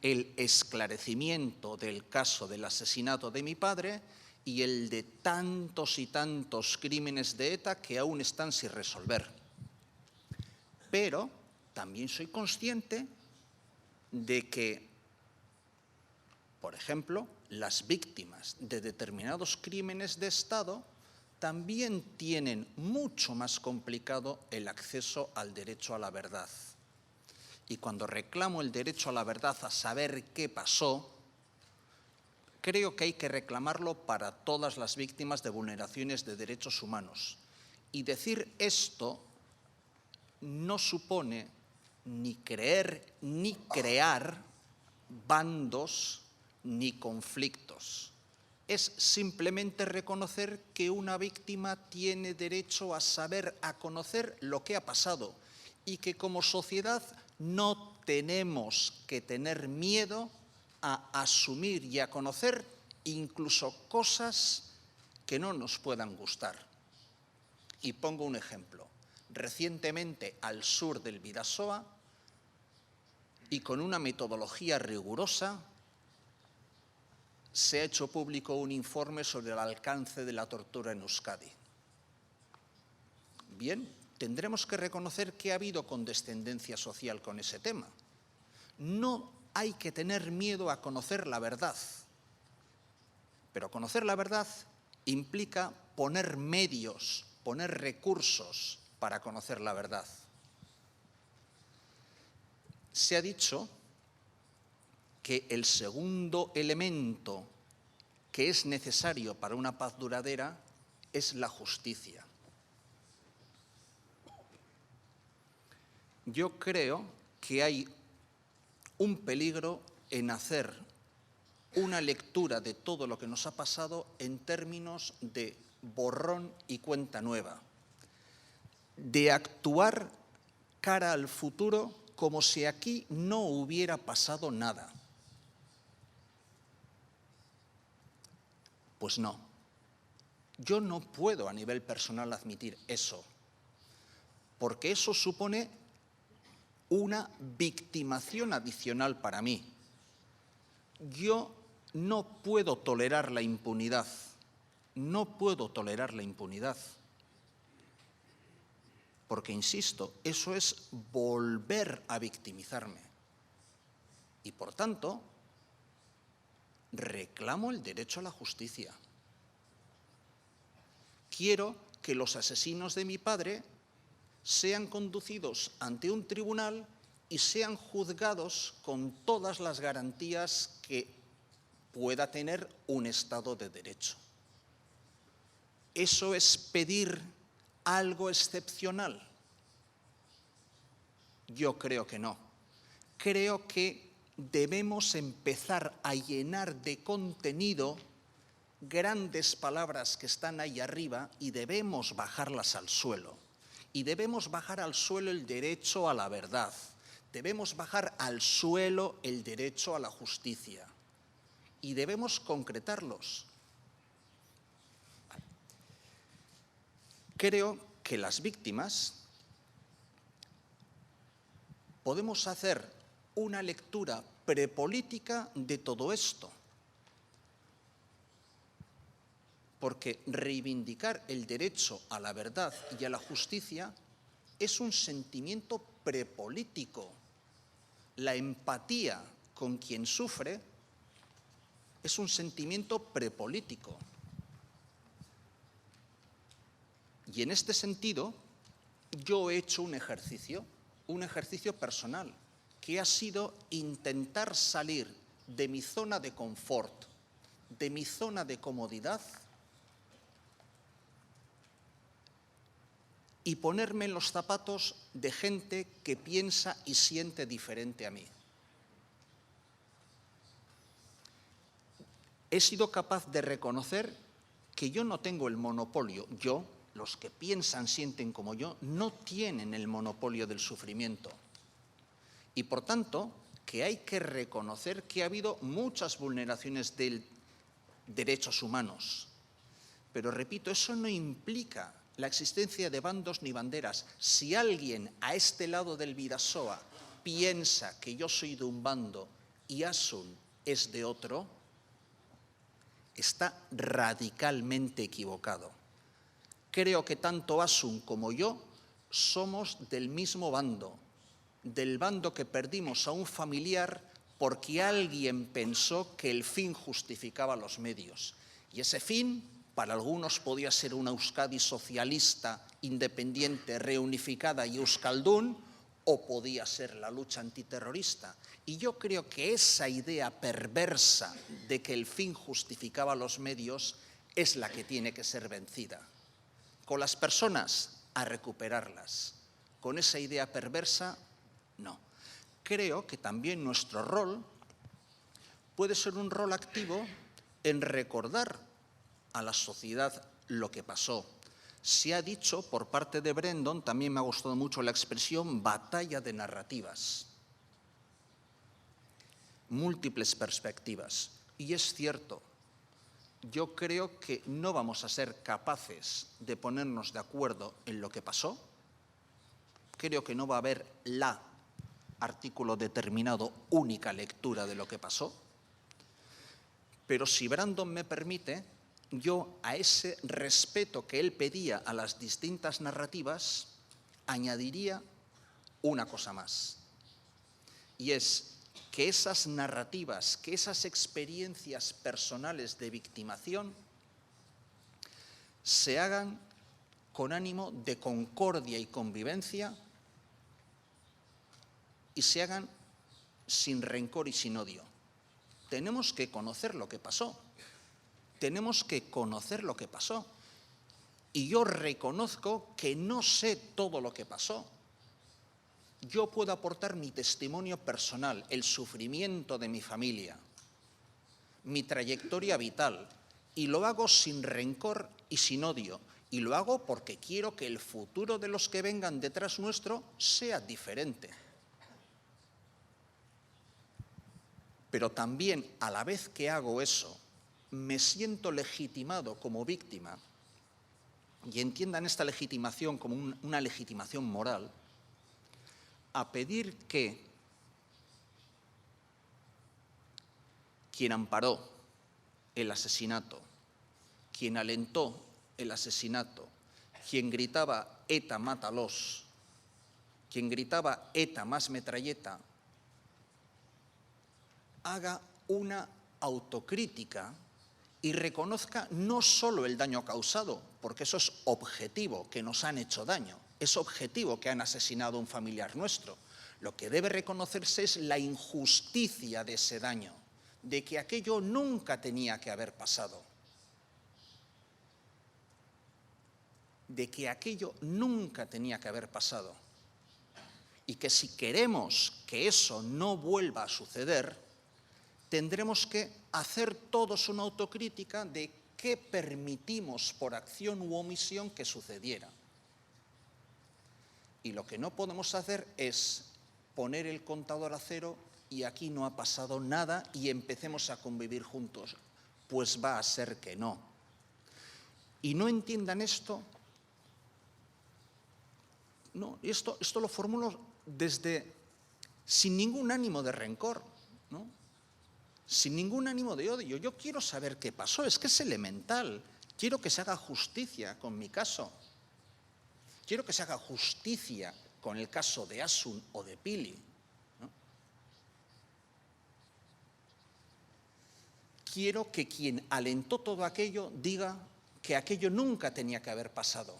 el esclarecimiento del caso del asesinato de mi padre y el de tantos y tantos crímenes de ETA que aún están sin resolver. Pero también soy consciente de que, por ejemplo, las víctimas de determinados crímenes de Estado también tienen mucho más complicado el acceso al derecho a la verdad. Y cuando reclamo el derecho a la verdad, a saber qué pasó, creo que hay que reclamarlo para todas las víctimas de vulneraciones de derechos humanos. Y decir esto no supone ni creer ni crear bandos ni conflictos. Es simplemente reconocer que una víctima tiene derecho a saber, a conocer lo que ha pasado y que como sociedad no tenemos que tener miedo a asumir y a conocer incluso cosas que no nos puedan gustar. Y pongo un ejemplo. Recientemente, al sur del Bidasoa, y con una metodología rigurosa, se ha hecho público un informe sobre el alcance de la tortura en Euskadi. Bien, tendremos que reconocer que ha habido condescendencia social con ese tema. No hay que tener miedo a conocer la verdad, pero conocer la verdad implica poner medios, poner recursos para conocer la verdad. Se ha dicho que el segundo elemento que es necesario para una paz duradera es la justicia. Yo creo que hay un peligro en hacer una lectura de todo lo que nos ha pasado en términos de borrón y cuenta nueva, de actuar cara al futuro como si aquí no hubiera pasado nada. Pues no. Yo no puedo a nivel personal admitir eso, porque eso supone una victimación adicional para mí. Yo no puedo tolerar la impunidad. No puedo tolerar la impunidad. Porque, insisto, eso es volver a victimizarme. Y, por tanto, reclamo el derecho a la justicia. Quiero que los asesinos de mi padre sean conducidos ante un tribunal y sean juzgados con todas las garantías que pueda tener un Estado de Derecho. ¿Eso es pedir algo excepcional? Yo creo que no. Creo que debemos empezar a llenar de contenido grandes palabras que están ahí arriba y debemos bajarlas al suelo. Y debemos bajar al suelo el derecho a la verdad. Debemos bajar al suelo el derecho a la justicia. Y debemos concretarlos. Creo que las víctimas podemos hacer una lectura prepolítica de todo esto. Porque reivindicar el derecho a la verdad y a la justicia es un sentimiento prepolítico. La empatía con quien sufre es un sentimiento prepolítico. Y en este sentido, yo he hecho un ejercicio personal, que ha sido intentar salir de mi zona de confort, de mi zona de comodidad, y ponerme en los zapatos de gente que piensa y siente diferente a mí. He sido capaz de reconocer que yo no tengo el monopolio. Los que piensan, sienten como yo, no tienen el monopolio del sufrimiento. Y por tanto, que hay que reconocer que ha habido muchas vulneraciones de derechos humanos. Pero repito, eso no implica la existencia de bandos ni banderas. Si alguien a este lado del Bidasoa piensa que yo soy de un bando y Asun es de otro, está radicalmente equivocado. Creo que tanto Asun como yo somos del mismo bando, del bando que perdimos a un familiar porque alguien pensó que el fin justificaba los medios. Y ese fin, para algunos, podía ser una Euskadi socialista, independiente, reunificada y euskaldun, o podía ser la lucha antiterrorista. Y yo creo que esa idea perversa de que el fin justificaba los medios es la que tiene que ser vencida. Con las personas, a recuperarlas. Con esa idea perversa, no. Creo que también nuestro rol puede ser un rol activo en recordar a la sociedad lo que pasó. Se ha dicho por parte de Brendan, también me ha gustado mucho la expresión, batalla de narrativas. Múltiples perspectivas. Y es cierto, yo creo que no vamos a ser capaces de ponernos de acuerdo en lo que pasó. Creo que no va a haber la artículo determinado, única lectura de lo que pasó. Pero si Brandon me permite, yo a ese respeto que él pedía a las distintas narrativas, añadiría una cosa más. Y es que esas narrativas, que esas experiencias personales de victimación se hagan con ánimo de concordia y convivencia y se hagan sin rencor y sin odio. Tenemos que conocer lo que pasó. Tenemos que conocer lo que pasó. Y yo reconozco que no sé todo lo que pasó. Yo puedo aportar mi testimonio personal, el sufrimiento de mi familia, mi trayectoria vital, y lo hago sin rencor y sin odio. Y lo hago porque quiero que el futuro de los que vengan detrás nuestro sea diferente. Pero también, a la vez que hago eso, me siento legitimado como víctima, y entiendan esta legitimación como una legitimación moral, a pedir que quien amparó el asesinato, quien alentó el asesinato, quien gritaba ETA mátalos, quien gritaba ETA más metralleta, haga una autocrítica y reconozca no solo el daño causado, porque eso es objetivo, que nos han hecho daño, es objetivo que han asesinado a un familiar nuestro. Lo que debe reconocerse es la injusticia de ese daño, de que aquello nunca tenía que haber pasado. De que aquello nunca tenía que haber pasado. Y que si queremos que eso no vuelva a suceder, tendremos que hacer todos una autocrítica de qué permitimos por acción u omisión que sucediera. Y lo que no podemos hacer es poner el contador a cero y aquí no ha pasado nada y empecemos a convivir juntos. Pues va a ser que no. Y no entiendan esto, no, esto lo formulo sin ningún ánimo de rencor, ¿no? Sin ningún ánimo de odio. Yo quiero saber qué pasó, es que es elemental. Quiero que se haga justicia con mi caso. Quiero que se haga justicia con el caso de Asun o de Pili, ¿no? Quiero que quien alentó todo aquello diga que aquello nunca tenía que haber pasado.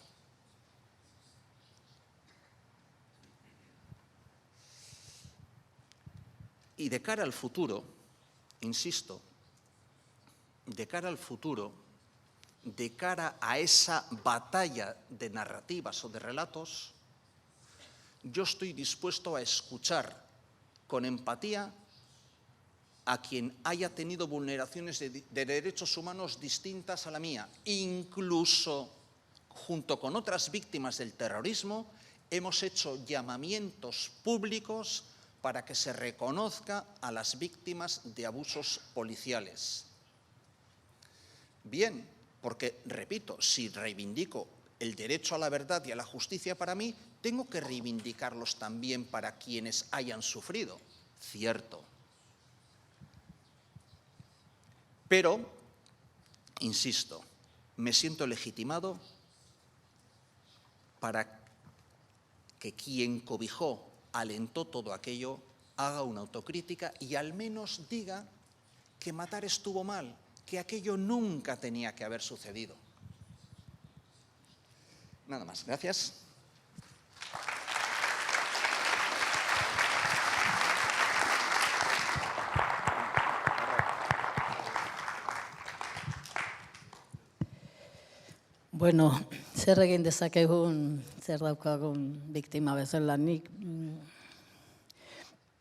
Y de cara al futuro, insisto, de cara al futuro, de cara a esa batalla de narrativas o de relatos, yo estoy dispuesto a escuchar con empatía a quien haya tenido vulneraciones de derechos humanos distintas a la mía. Incluso, junto con otras víctimas del terrorismo, hemos hecho llamamientos públicos para que se reconozca a las víctimas de abusos policiales. Bien, porque, repito, si reivindico el derecho a la verdad y a la justicia para mí, tengo que reivindicarlos también para quienes hayan sufrido, cierto. Pero, insisto, me siento legitimado para que quien cobijó, alentó todo aquello, haga una autocrítica y al menos diga que matar estuvo mal, que aquello nunca tenía que haber sucedido. Nada más. Gracias.
Bueno, zer egin dezakegun, zer daukagun biktima bezala, nik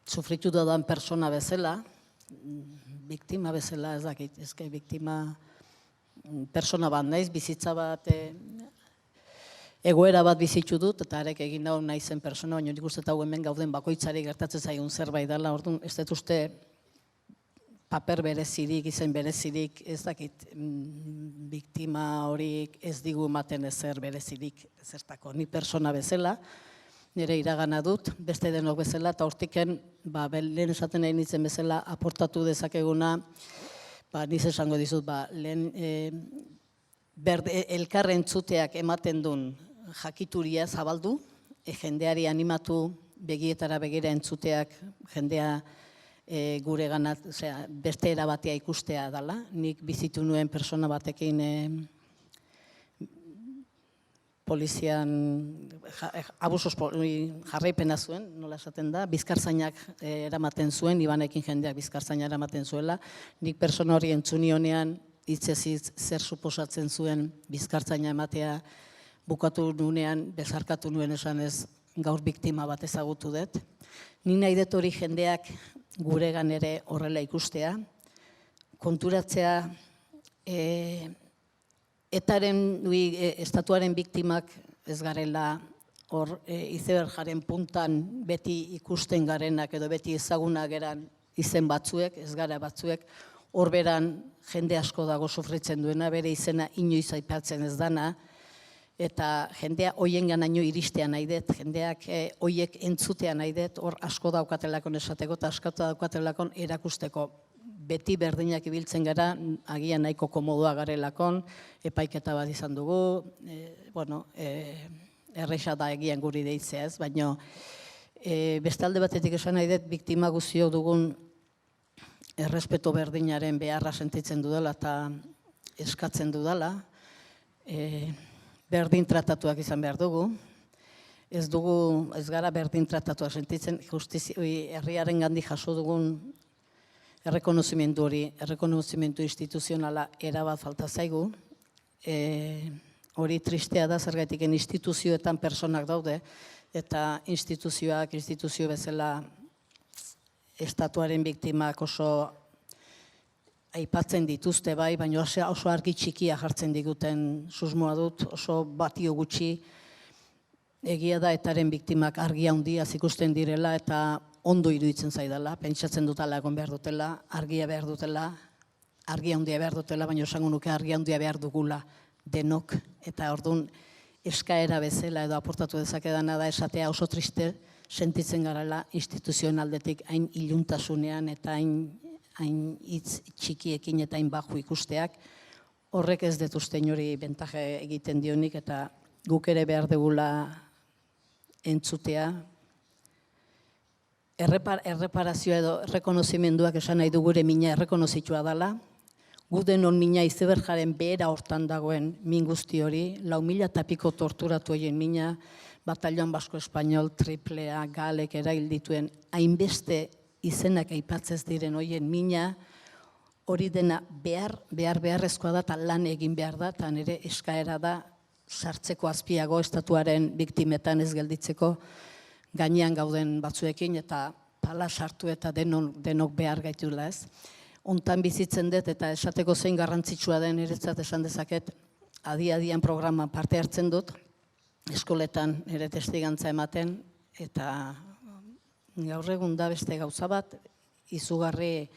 sufritu dudan persona bezala, biktima bezala ez dakit, ezke biktima persona bat naiz, bizitza bat, egoera bat bizitu dut, eta arek egin dago naizen persona, baina nik uste eta hemen gauden bakoitzari gertatzen zaigun zerbait dela, orduan ez dut uste paper berezirik, izen berezirik, ez dakit, biktima horik ez digu ematen ezer berezirik zertako. Ni persona bezala, nire iragana dut, beste denok bezala, eta hortiken, lehen esaten nahi nintzen bezala, aportatu dezakeguna, niz esango dizut, lehen elkarren txuteak ematen duen jakituria zabaldu, jendeari animatu, begietara begira entzuteak, jendea gure ganat, beste erabatea ikustea dela. Nik bizitu nuen persona batekin polizian abusos jarraipena zuen, nola esaten da, bizkarzainak eramaten zuen, Ibanekin jendeak bizkarzaina eramaten zuela. Nik persona hori entzuni honean hitzez zer suposatzen zuen bizkartzaina ematea bukatu nuenean, bezarkatu nuen esanez gaur biktima bat ezagutu dut. Ni nahi dut hori jendeak guregan ere horrela ikustea, konturatzea estatuaren biktimak ez garela hor izeberjaren puntan beti ikusten garenak edo beti ezagunak geran izen batzuek, ez gara batzuek, hor beran jende asko dago sufritzen duena, bere izena inoiz aipatzen ez dana, eta jendea hoien ganaino iristea nahi dut, jendeak hoiek entzutea nahi dut, hor asko daukatelakon esateko eta asko daukatelakon erakusteko. Beti berdinak ibiltzen gara, agian nahiko komodoa garelakon, epaiketa bat izan dugu, erresa da egian guri deitzea ez, baina bestalde batetik esan nahi dut, biktima guztiok dugun errespeto berdinaren beharra sentitzen dudala eta eskatzen dudala, berdin tratatuak izan behar dugu, ez gara berdin tratatuak sentitzen, herriaren gandik jaso dugun errekonozimendu hori, errekonozimentu instituzionala erabat falta zaigu, hori tristea da zergatik instituzioetan personak daude, eta instituzio bezala estatuaren biktimak oso aipatzen dituzte bai, baina oso argi txikia jartzen diguten susmoa dut, oso batio gutxi egia da etaren biktimak argia handia ikusten direla eta ondo iruditzen zaidala, pentsatzen dutela egon behar dutela, argia behar dutela, argia handia behar dutela, baina esango nuke argia handia behar dugula denok, eta orduan eskaera bezala edo aportatu dezakedana da esatea oso triste sentitzen garela instituzioen aldetik hain iluntasunean eta hain hitz txikiekin eta hain baju ikusteak, horrek ez dut uste inori bentaje egiten dionik eta guk ere behar dugula entzutea. Erreparazioa edo errekonozimenduak esan nahi du gure mina errekonozitua dela, gu denon mina izeberjaren behera hortan dagoen min guzti hori, 4.000 eta piko torturatu egin mina, Batallon Basko Espainol, Triplea, Galek erail dituen, hainbeste izenak aipatzez diren hoien mina, hori dena beharrezkoa da eta lan egin behar da, eta nire eskaera da sartzeko azpiago estatuaren biktimetan ez gelditzeko gainean gauden batzuekin eta pala sartu eta denok behar gaitula ez. Hontan bizitzen dut eta esateko zein garrantzitsua den niretzat esan dezaket adi-adian programan parte hartzen dut, eskoletan ere testigantza ematen eta gaur egun da beste gauza bat izugarri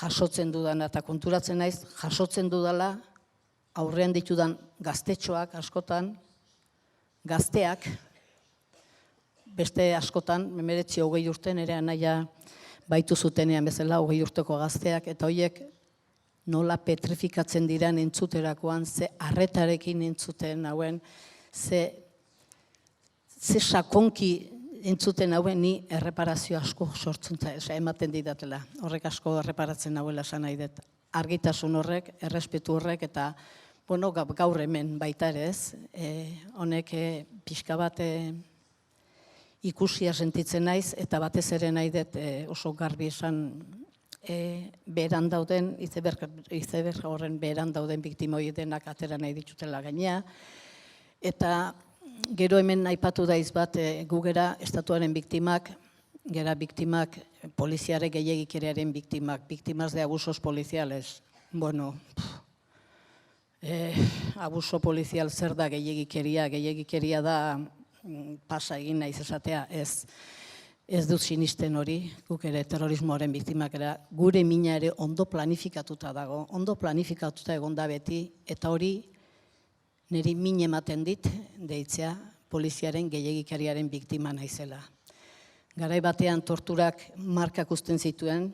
jasotzen dudana eta konturatzen naiz jasotzen dudala aurrean ditudan gaztetxoak askotan, gazteak, beste askotan, 19-20 urte nire anaia baitu zutenean bezala 20 urteko gazteak, eta horiek nola petrifikatzen diran entzuterakoan, ze arretarekin entzuten hauen, ze sakonki entzuten hauen ni erreparazio asko sortzen ematen didatela. Horrek asko erreparatzen hauela esan nahi dut. Argitasun horrek, errespetu horrek, eta gaur hemen baita ere ez, honek pixka bat ikusia sentitzen naiz, eta batez ere nahi dut oso garbi esan beheran dauden, izeberg horren beheran dauden biktima hori denak atera nahi ditutela gainea, eta gero hemen aipatu daiz bat gu gera estatuaren biktimak, gera biktimak poliziare gehiagikeriaren biktimak, biktimas de abusos poliziales. Bueno, abuso polizial zer da gehiagikeria da pasa egin naiz esatea, ez dut sinisten hori, guk ere terrorismoaren biktimak era, gure mina ere ondo planifikatuta dago, ondo planifikatuta egon da beti, eta hori niri min ematen dit, deitzea, poliziaren gehiagikeriaren biktima naizela. Garai batean torturak markak uzten zituen,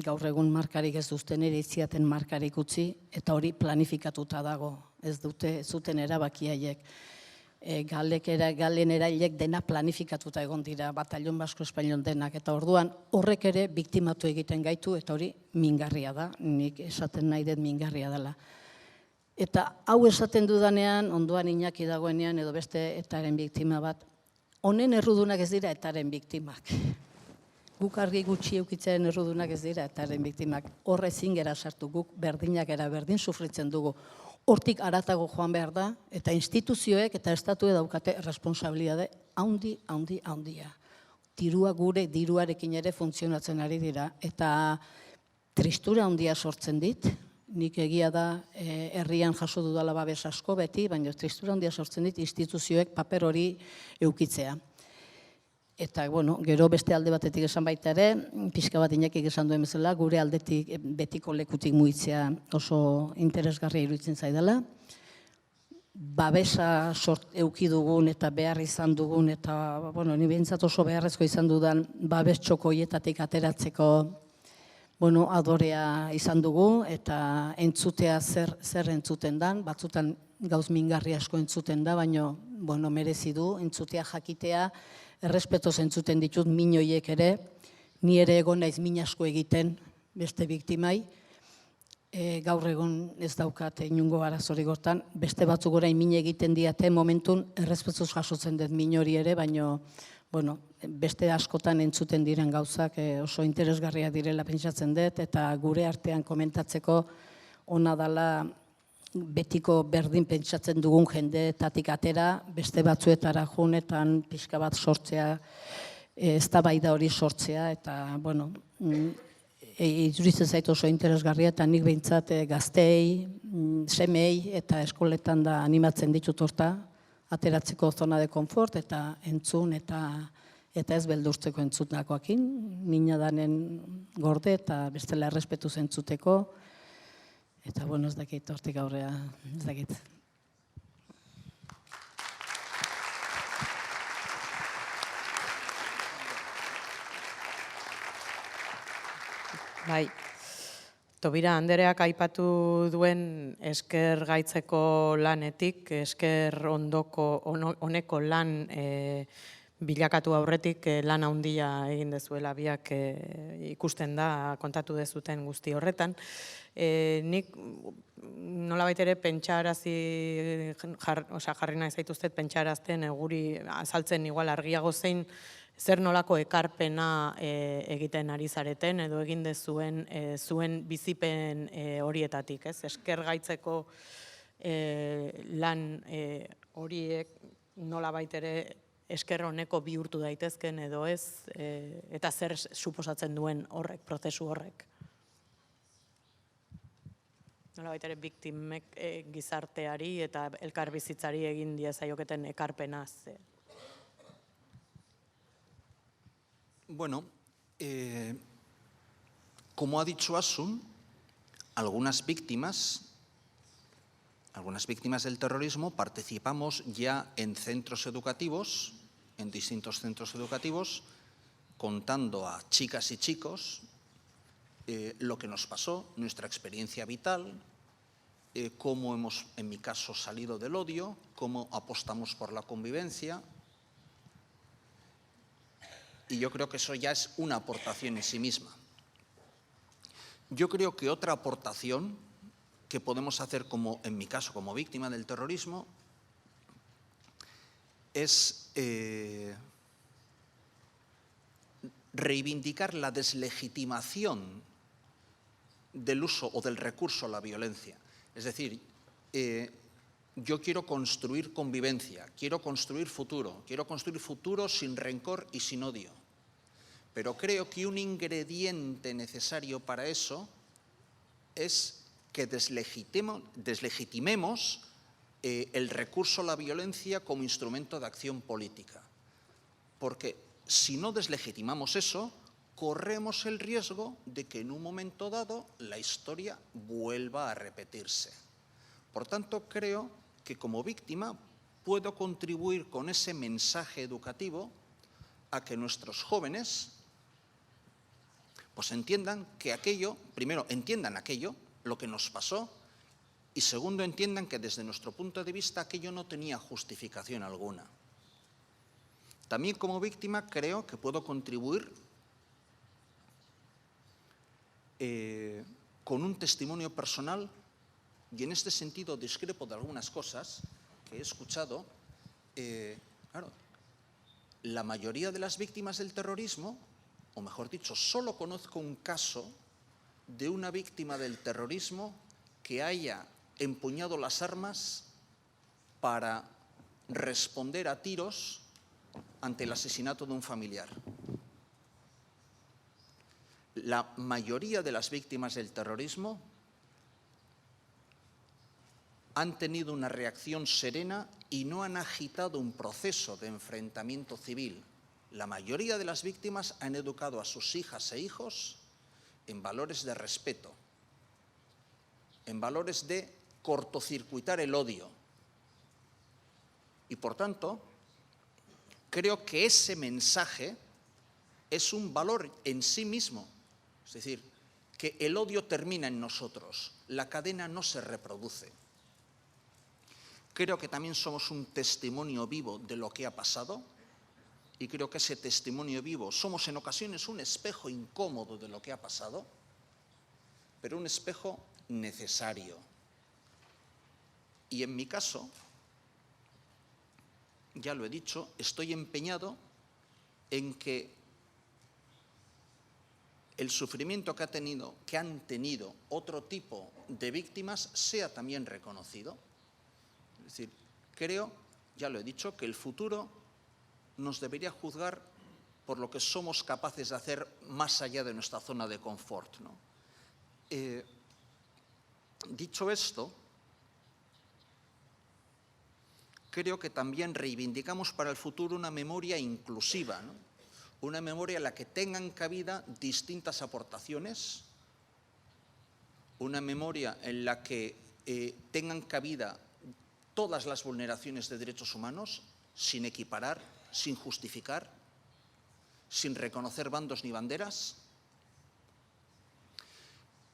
gaur egun markarik ez duzten ere itziaten markarik utzi, eta hori planifikatuta dago, ez zuten erabakiaiek. Galen erailek dena planifikatuta egon dira, Batallon Basko Espainol denak, eta orduan horrek ere biktimatu egiten gaitu, eta hori mingarria da, nik esaten nahi dut mingarria dela. Eta hau esaten dudanean, ondoan Iñaki dagoenean, edo beste etaren biktima bat, honen errudunak ez dira etaren biktimak. Guk argi gutxi eukitzaren errudunak ez dira etaren biktimak. Horre ezin gera sartu, guk berdinak era berdin sufritzen dugu. Hortik aratago joan behar da, eta instituzioek eta estatue daukate responsabilitate handia. Dirua gure diruarekin ere funtzionatzen ari dira, eta tristura handia sortzen dit, nik egia da herrian jaso dudala babes asko beti, baina tristura handia sortzen dit instituzioek paper hori eukitzea. Eta, gero beste alde batetik esan baita ere, pixka bat Iñakik esan duen bezala, gure aldetik betiko lekutik mugitzea oso interesgarria iruditzen zaidala.
babesa euki dugun eta behar izan dugun, eta ni behintzat oso beharrezko izan dudan babes txokoietatik ateratzeko adorea izan dugu, eta entzutea zer entzuten dan, batzutan gauz mingarri asko entzuten da, baina merezi du, entzutea jakitea, errespetoz entzuten ditut minoiek ere, ni ere egon naiz min asko egiten beste biktimai, gaur egon ez daukat inungo arazorik hortan, beste batzuk orain min egiten diate momentun, errespetoz jasotzen dut min hori ere, baina beste askotan entzuten diren gauzak oso interesgarriak direla pentsatzen dut, eta gure artean komentatzeko ona dela betiko berdin pentsatzen dugun jendeetatik atera, beste batzuetara junetan pixka bat sortzea, eztabaida hori sortzea, eta iduritzen zait oso interesgarria, eta nik behintzat gaztei, semei eta eskoletan da animatzen ditut horta, ateratzeko zona de konfort eta entzun eta ez beldurtzeko entzutnakoakin, nina danen gorde eta bestela errespetuz entzuteko, eta ez dakit hortik aurrea, ez dakit.
Bai, Tobira Andereak aipatu duen esker gaitzeko lanetik, esker honeko lan bilakatu aurretik lan handia egin dezuela biak ikusten da, kontatu dezuten guzti horretan. Nik nolabait ere pentsarazi, jarri nahi zaituztet pentsarazten, guri azaltzen igual argiago zein, zer nolako ekarpena egiten ari zareten edo egin dezuen zuen bizipen horietatik, ez? Esker gaitzeko lan horiek nolabait ere esker honeko bihurtu daitezken edo ez, eta zer suposatzen duen horrek, prozesu horrek. Nolabait ere biktimek gizarteari eta elkarbizitzari egin diezaioketen ekarpenaz.
Bueno, como ha dicho Asun, algunas víctimas del terrorismo participamos ya en centros educativos, en distintos centros educativos, contando a chicas y chicos lo que nos pasó, nuestra experiencia vital, cómo hemos, en mi caso, salido del odio, cómo apostamos por la convivencia. Y yo creo que eso ya es una aportación en sí misma. Yo creo que otra aportación que podemos hacer, como en mi caso, como víctima del terrorismo, es reivindicar la deslegitimación del uso o del recurso a la violencia. Es decir, yo quiero construir convivencia, quiero construir futuro sin rencor y sin odio. Pero creo que un ingrediente necesario para eso es que deslegitimemos el recurso a la violencia como instrumento de acción política. Porque si no deslegitimamos eso, corremos el riesgo de que en un momento dado la historia vuelva a repetirse. Por tanto, creo que como víctima puedo contribuir con ese mensaje educativo a que nuestros jóvenes pues entiendan que aquello, primero entiendan aquello, lo que nos pasó, y segundo entiendan que desde nuestro punto de vista aquello no tenía justificación alguna. También como víctima creo que puedo contribuir con un testimonio personal, y en este sentido discrepo de algunas cosas que he escuchado. Claro, la mayoría de las víctimas del terrorismo, o mejor dicho, solo conozco un caso de una víctima del terrorismo que haya empuñado las armas para responder a tiros ante el asesinato de un familiar. La mayoría de las víctimas del terrorismo han tenido una reacción serena y no han agitado un proceso de enfrentamiento civil. La mayoría de las víctimas han educado a sus hijas e hijos en valores de respeto, en valores de cortocircuitar el odio, Y por tanto, creo que ese mensaje es un valor en sí mismo. Es decir, que el odio termina en nosotros, la cadena no se reproduce. Creo que también somos un testimonio vivo de lo que ha pasado y creo que ese testimonio vivo somos en ocasiones un espejo incómodo de lo que ha pasado, pero un espejo necesario. Y en mi caso, ya lo he dicho, estoy empeñado en que el sufrimiento que han tenido otro tipo de víctimas sea también reconocido. Es decir, creo, ya lo he dicho, que el futuro nos debería juzgar por lo que somos capaces de hacer más allá de nuestra zona de confort, ¿no? Dicho esto, creo que también reivindicamos para el futuro una memoria inclusiva, ¿no? Una memoria en la que tengan cabida distintas aportaciones, una memoria en la que tengan cabida todas las vulneraciones de derechos humanos, sin equiparar, sin justificar, sin reconocer bandos ni banderas.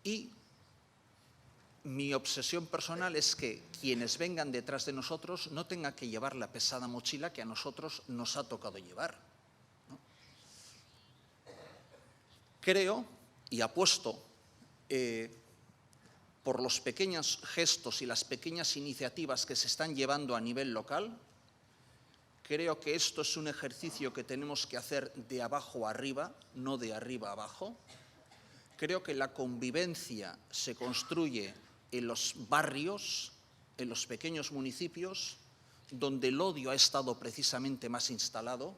Y mi obsesión personal es que quienes vengan detrás de nosotros no tengan que llevar la pesada mochila que a nosotros nos ha tocado llevar, ¿no? Creo y apuesto por los pequeños gestos y las pequeñas iniciativas que se están llevando a nivel local. Creo que esto es un ejercicio que tenemos que hacer de abajo arriba, no de arriba a abajo. Creo que la convivencia se construye en los barrios, en los pequeños municipios, donde el odio ha estado precisamente más instalado.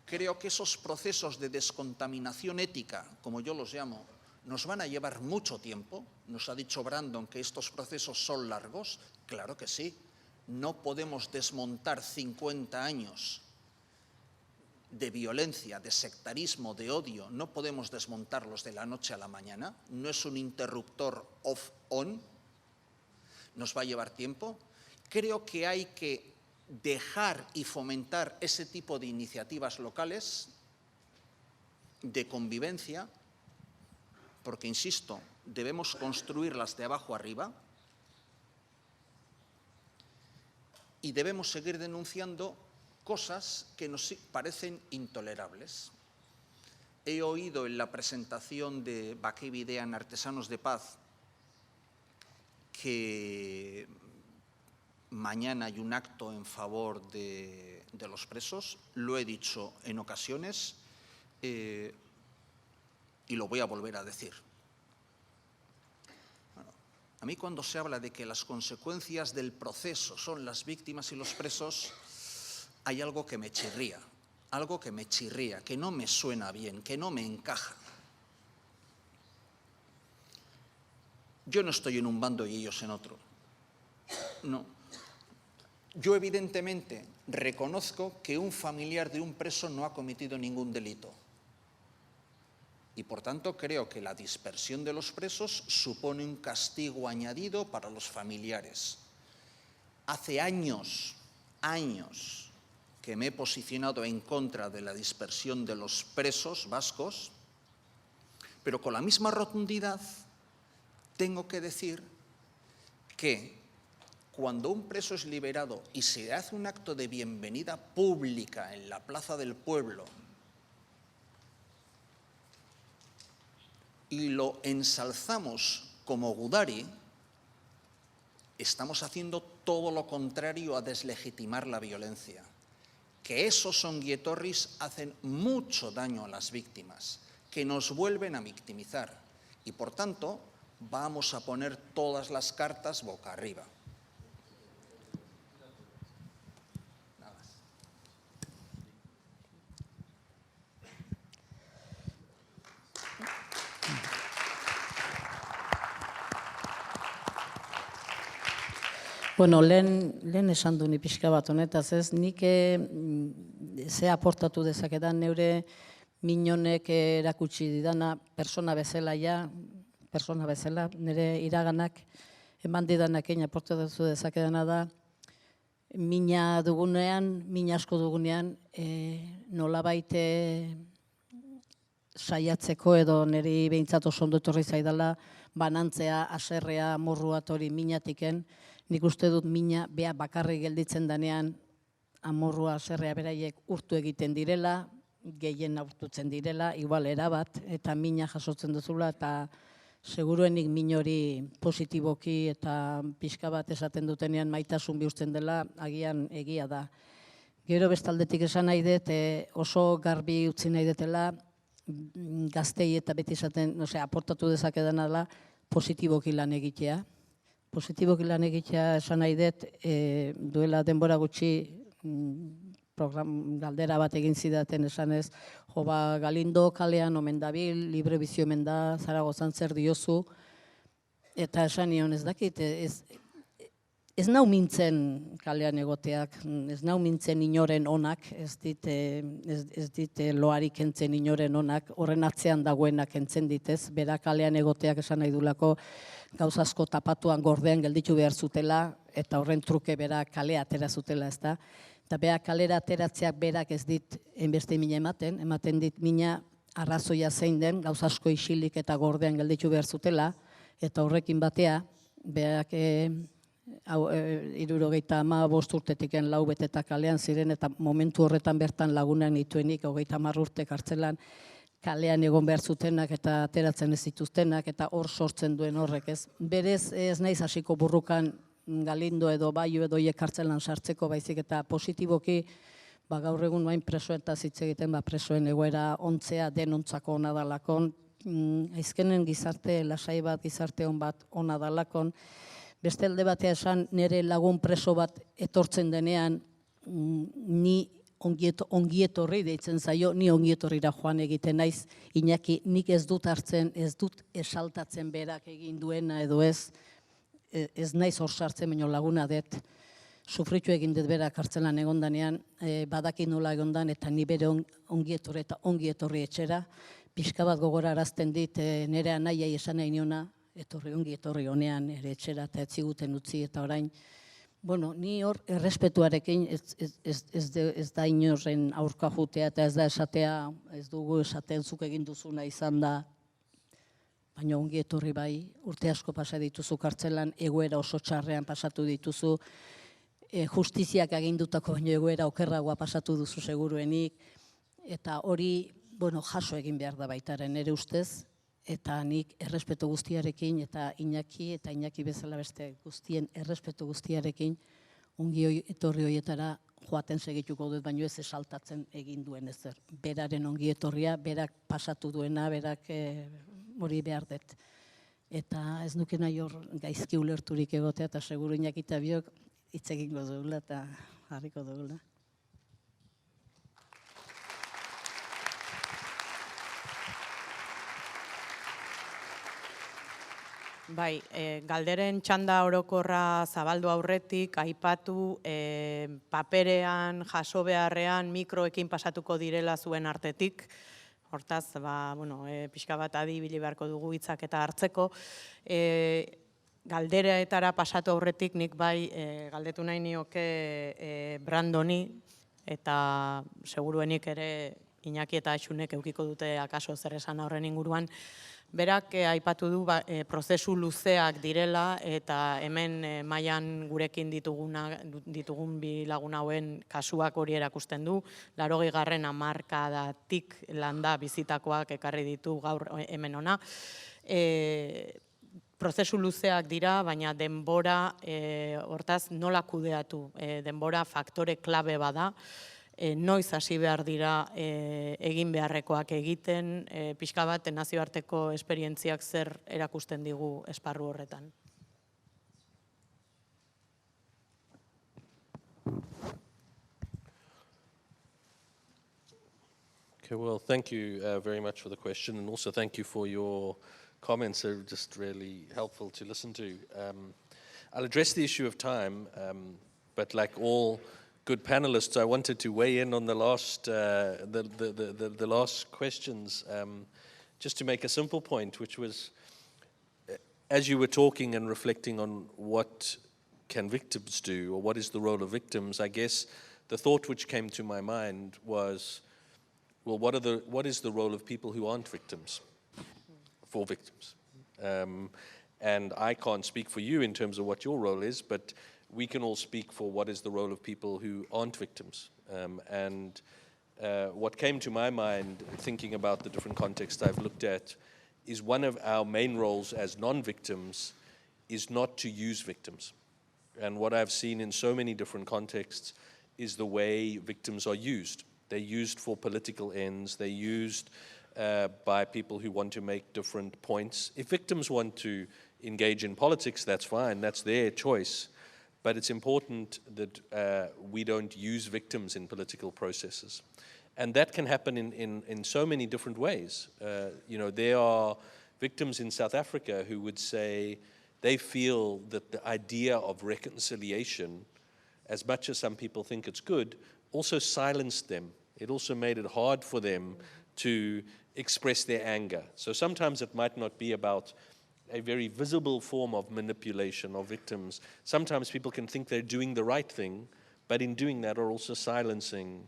Creo que esos procesos de descontaminación ética, como yo los llamo, nos van a llevar mucho tiempo. Nos ha dicho Brandon que estos procesos son largos. Claro que sí. No podemos desmontar 50 años de violencia, de sectarismo, de odio. No podemos desmontarlos de la noche a la mañana. No es un interruptor off-on. Nos va a llevar tiempo. Creo que hay que dejar y fomentar ese tipo de iniciativas locales de convivencia, porque, insisto, debemos construirlas de abajo arriba y debemos seguir denunciando cosas que nos parecen intolerables. He oído en la presentación de Bidean, Artesanos de Paz, que mañana hay un acto en favor de los presos. Lo he dicho en ocasiones y lo voy a volver a decir. Bueno, a mí cuando se habla de que las consecuencias del proceso son las víctimas y los presos, hay algo que me chirría, que no me suena bien, que no me encaja. Yo no estoy en un bando y ellos en otro. No. Yo evidentemente reconozco que un familiar de un preso no ha cometido ningún delito. Y por tanto creo que la dispersión de los presos supone un castigo añadido para los familiares. Hace años que me he posicionado en contra de la dispersión de los presos vascos, pero con la misma rotundidad tengo que decir que cuando un preso es liberado y se hace un acto de bienvenida pública en la plaza del pueblo y lo ensalzamos como Gudari, estamos haciendo todo lo contrario a deslegitimar la violencia. Que esos onguietorris hacen mucho daño a las víctimas, que nos vuelven a victimizar y, por tanto, vamos a poner todas las cartas boca arriba.
Bueno, lehen esan du ni pixka bat honetaz, ez? Nik ze aportatu dezakedan neure minonek erakutsi didana persona bezala nire iraganak eman didanak aportatu dezakedana da
mina dugunean, mina asko dugunean, nolabait saiatzeko edo niri behintzat oso ondo etorri zaidala, banantzea, aserrea, amorruat hori minatiken, nik uste dut mina bea bakarrik gelditzen danean amorrua, aserrea beraiek urtu egiten direla, gehien aurtutzen direla, igual erabat, eta mina jasotzen duzula, eta seguruenik min hori positiboki eta pixka bat esaten dutenean maitasun bihurtzen dela, agian egia da. Gero bestaldetik esan nahi dut, oso garbi utzi nahi dutela, gaztei eta beti esaten, aportatu dezakedana dela, positiboki lan egitea. Positiboki lan egitea esan nahi dut, duela denbora gutxi galdera bat egin zidaten esanez, Galindo kalean omen dabil, libre bizio omen da, Zaragozan zer diozu, eta esan nion ez dakit, ez nau mintzen kalean egoteak, ez nau mintzen inoren onak, ez dit loarik kentzen inoren onak, horren atzean dagoenak kentzen ditez, bera kalean egoteak esan nahi dulako, gauz asko tapatuan gordean gelditu behar zutela, eta horren truke bera kalea atera zutela, ez da. Eta bera kalera ateratzeak berak ez dit enbeste mina ematen dit mina arrazoia zein den, gauz asko isilik eta gordean gelditu behar zutela, eta horrekin batea, berak 75 urtetiken 4 beteta kalean ziren, eta momentu horretan bertan lagunak nituenik, 30 urte kartzelan, kalean egon behar zutenak eta ateratzen ez dituztenak, eta hor sortzen duen horrek ez. Berez ez naiz hasiko burrukan Galindo edo Baio edo kartzelan sartzeko, baizik eta positiboki, gaur egun noain presoen eta hitz egiten, presoen egoera ontzea denontzako ona dalakon, aizkenen gizarte lasai bat, gizarte on bat ona dalakon, beste alde batea esan nire lagun preso bat etortzen denean, ni ongietorri deitzen zaio, ni ongietorrira joan egiten naiz, Iñaki, nik ez dut hartzen, ez dut esaltatzen berak egin duena edo ez naiz hor sartzen, baino laguna dut, sufritu egin dut berak kartzelan egondanean, badakin nola egondan, eta ni bere ongietorri eta ongietorri etxera, pixka bat gogora arazten dit, nire anaiai esan nahi niona, ongietorri honean ere etxera eta etziguten utzi, eta orain, ni hor errespetuarekin ez da inorren aurka jutea, eta ez da esatea, ez dugu esaten zuk egin duzuna izan da, baina ongi etorri bai, urte asko pasa dituzu kartzelan, egoera oso txarrean pasatu dituzu, justiziak agindutako baino egoera okerragoa pasatu duzu seguruenik, eta hori, jaso egin behar da baitaren nire ustez, eta nik errespetu guztiarekin, eta Iñaki bezala beste guztien errespetu guztiarekin, ongi etorri horietara joaten segituko dut, baino ez esaltatzen egin duen ezer. Beraren ongi etorria, berak pasatu duena, berak hori behar dut. Eta ez nuke nahi hor gaizki ulerturik egotea, eta seguru Iñaki eta biok hitz egingo dugula eta jarriko dugula.
Bai, galderen txanda orokorra zabaldu aurretik, aipatu paperean, jaso beharrean, mikroekin pasatuko direla zuen artetik. Hortaz, pixka bat adibili beharko dugu hitzak eta hartzeko. Galderetara pasatu aurretik nik bai galdetu nahi nioke Brandoni, eta seguruenik ere Iñaki eta Axunek eukiko dute akaso zer esan horren inguruan. Berak aipatu du prozesu luzeak direla eta hemen mailan gurekin ditugun bi lagun hauen kasuak hori erakusten du. 80. hamarkadatik landa bizitakoak ekarri ditu gaur hemen ona. Prozesu luzeak dira, baina denbora hortaz nola kudeatu. Denbora faktore klabe bada. Noiz hasi behar dira egin beharrekoak egiten, pixka bat nazioarteko esperientziak zer erakusten digu esparru horretan.
Okay, well, thank you very much for the question, and also thank you for your comments. They're just really helpful to listen to. I'll address the issue of time, but like all good panelists, I wanted to weigh in on the last last questions, just to make a simple point, which was, as you were talking and reflecting on what can victims do, or what is the role of victims? I guess the thought which came to my mind was, well, what is the role of people who aren't victims, for victims? And I can't speak for you in terms of what your role is, but we can all speak for what is the role of people who aren't victims. What came to my mind, thinking about the different contexts I've looked at, is one of our main roles as non-victims is not to use victims. And what I've seen in so many different contexts is the way victims are used. They're used for political ends. They're used by people who want to make different points. If victims want to engage in politics, that's fine. That's their choice. But it's important that we don't use victims in political processes. And that can happen in so many different ways. There are victims in South Africa who would say they feel that the idea of reconciliation, as much as some people think it's good, also silenced them. It also made it hard for them to express their anger. So sometimes it might not be about a very visible form of manipulation of victims. Sometimes people can think they're doing the right thing, but in doing that are also silencing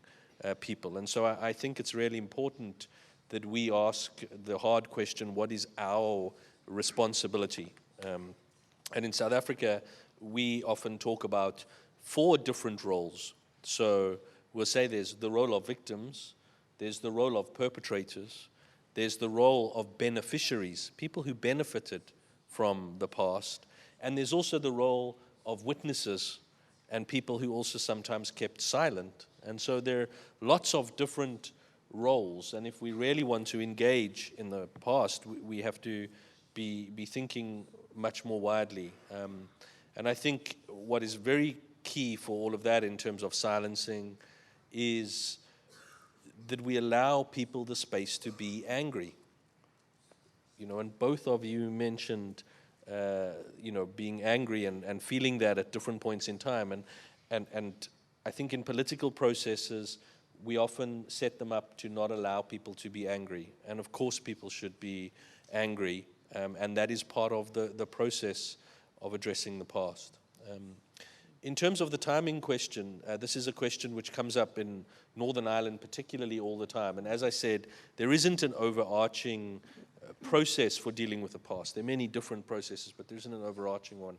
people. And so I think it's really important that we ask the hard question, what is our responsibility? And in South Africa, we often talk about 4 different roles. So we'll say there's the role of victims, there's the role of perpetrators, there's the role of beneficiaries, people who benefited from the past, and there's also the role of witnesses and people who also sometimes kept silent. And so there are lots of different roles, and if we really want to engage in the past, we have to be thinking much more widely. And I think what is very key for all of that in terms of silencing is that we allow people the space to be angry. And both of you mentioned, being angry and feeling that at different points in time. And I think in political processes, we often set them up to not allow people to be angry. And of course, people should be angry. And that is part of the process of addressing the past. In terms of the timing question, this is a question which comes up in Northern Ireland particularly all the time. And as I said, there isn't an overarching process for dealing with the past. There are many different processes, but there isn't an overarching one.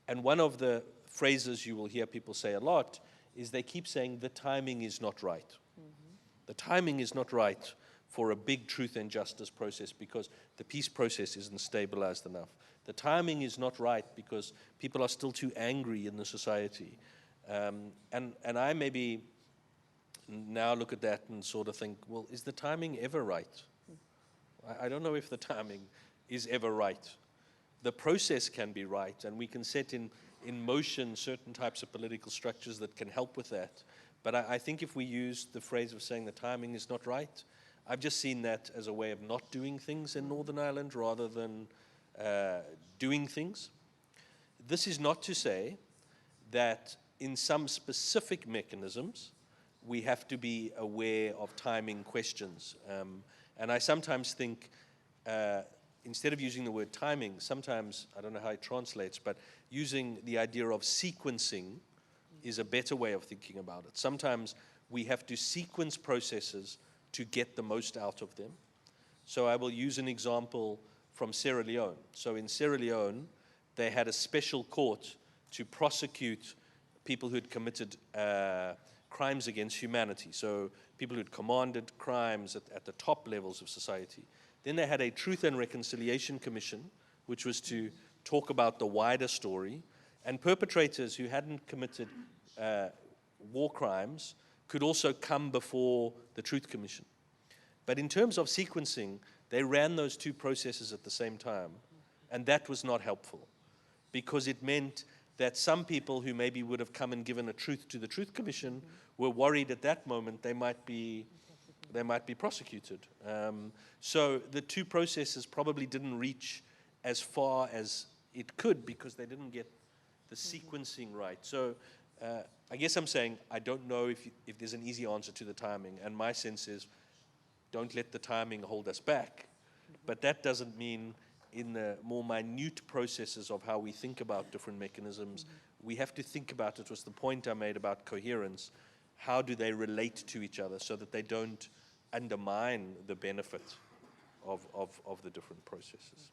And one of the phrases you will hear people say a lot is they keep saying the timing is not right. Mm-hmm. The timing is not right for a big truth and justice process because the peace process isn't stabilized enough. The timing is not right because people are still too angry in the society. And I maybe now look at that and sort of think, well, is the timing ever right? I don't know if the timing is ever right. The process can be right, and we can set in motion certain types of political structures that can help with that. But I think if we use the phrase of saying the timing is not right, I've just seen that as a way of not doing things in Northern Ireland rather than doing things. This is not to say that in some specific mechanisms, we have to be aware of timing questions. And I sometimes think, instead of using the word timing, sometimes, I don't know how it translates, but using the idea of sequencing is a better way of thinking about it. Sometimes we have to sequence processes to get the most out of them. So I will use an example from Sierra Leone. So in Sierra Leone, they had a special court to prosecute people who had committed crimes against humanity. So people who had commanded crimes at the top levels of society. Then they had a Truth and Reconciliation Commission, which was to talk about the wider story. And perpetrators who hadn't committed war crimes could also come before the Truth Commission. But in terms of sequencing, they ran those two processes at the same time. And that was not helpful because it meant that some people who maybe would have come and given a truth to the Truth Commission were worried at that moment they might be prosecuted. So the two processes probably didn't reach as far as it could because they didn't get the sequencing right. So I guess I'm saying I don't know if there's an easy answer to the timing, and my sense is don't let the timing hold us back. But that doesn't mean in the more minute processes of how we think about different mechanisms, we have to think about, it was the point I made about coherence, how do they relate to each other so that they don't undermine the benefit of the different processes.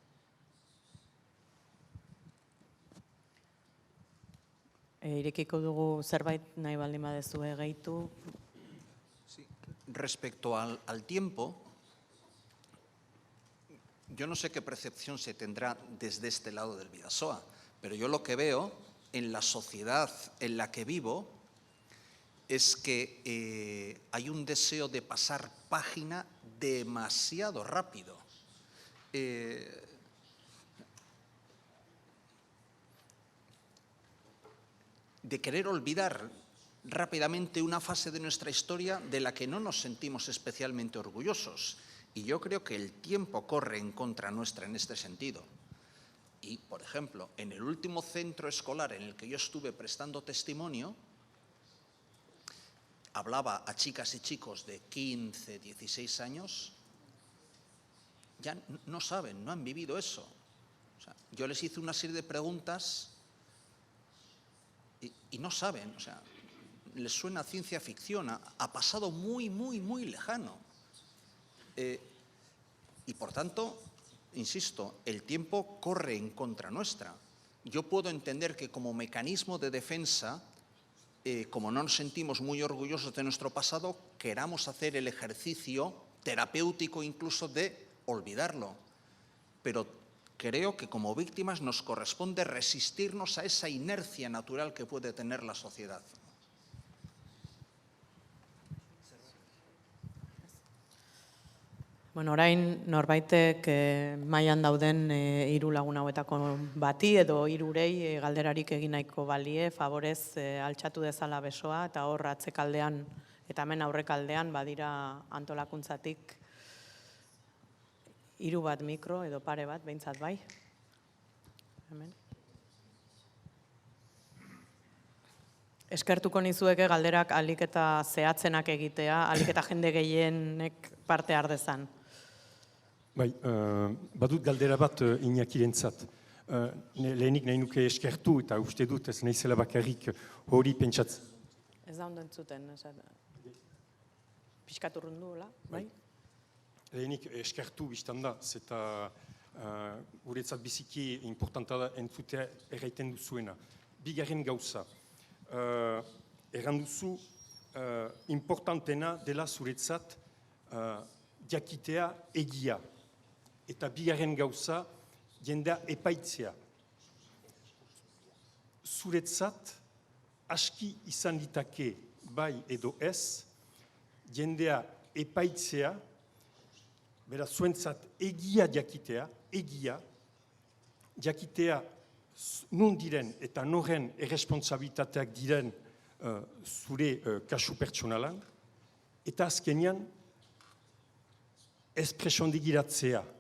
Irekiko dugu zerbait nahi baldin badezue gehitu.
Sí. Respecto al tiempo, yo no sé qué percepción se tendrá desde este lado del Bidasoa, pero yo lo que veo en la sociedad en la que vivo es que hay un deseo de pasar página demasiado rápido. De querer olvidar rápidamente una fase de nuestra historia de la que no nos sentimos especialmente orgullosos. Y yo creo que el tiempo corre en contra nuestra en este sentido. Y, por ejemplo, en el último centro escolar en el que yo estuve prestando testimonio, hablaba a chicas y chicos de 15, 16 años, ya no saben, no han vivido eso. O sea, yo les hice una serie de preguntas y no saben, o sea, les suena ciencia ficción, ha pasado muy, muy, muy lejano. Y por tanto, insisto, el tiempo corre en contra nuestra. Yo puedo entender que como mecanismo de defensa, como no nos sentimos muy orgullosos de nuestro pasado, queramos hacer el ejercicio terapéutico incluso de olvidarlo. Pero creo que como víctimas nos corresponde resistirnos a esa inercia natural que puede tener la sociedad.
Bueno, orain norbaitek mailan dauden hiru lagun hauetako bati edo hirurei galderarik egin nahiko balie, favorez altxatu dezala besoa, eta hor atzekaldean eta hemen aurrekaldean badira antolakuntzatik hiru bat mikro edo pare bat, behintzat bai. Hemen. Eskertuko nizueke galderak ahalik eta zehatzenak egitea, ahalik eta jende gehienek parte har dezan.
Bai, badut galdera bat Iñakirentzat. Lehenik nahi nuke eskertu eta uste dut ez naizela bakarrik hori pentsatzen.
Ez da ondo entzuten, pixkat urrundu, bai?
Lehenik eskertu biztan da, zeta guretzat biziki importanta da entzutea erraiten duzuena. Bigarren gauza, erran duzu importantena dela zuretzat jakitea egia. Eta bigarren gauza, jendea epaitzea. Zuretzat, aski izan ditake bai edo ez, jendea epaitzea, beraz zuentzat egia jakitea, egia, jakitea nun diren eta noren erresponsabilitateak diren zure kasu pertsonalan, eta azkenean ez presondegiratzea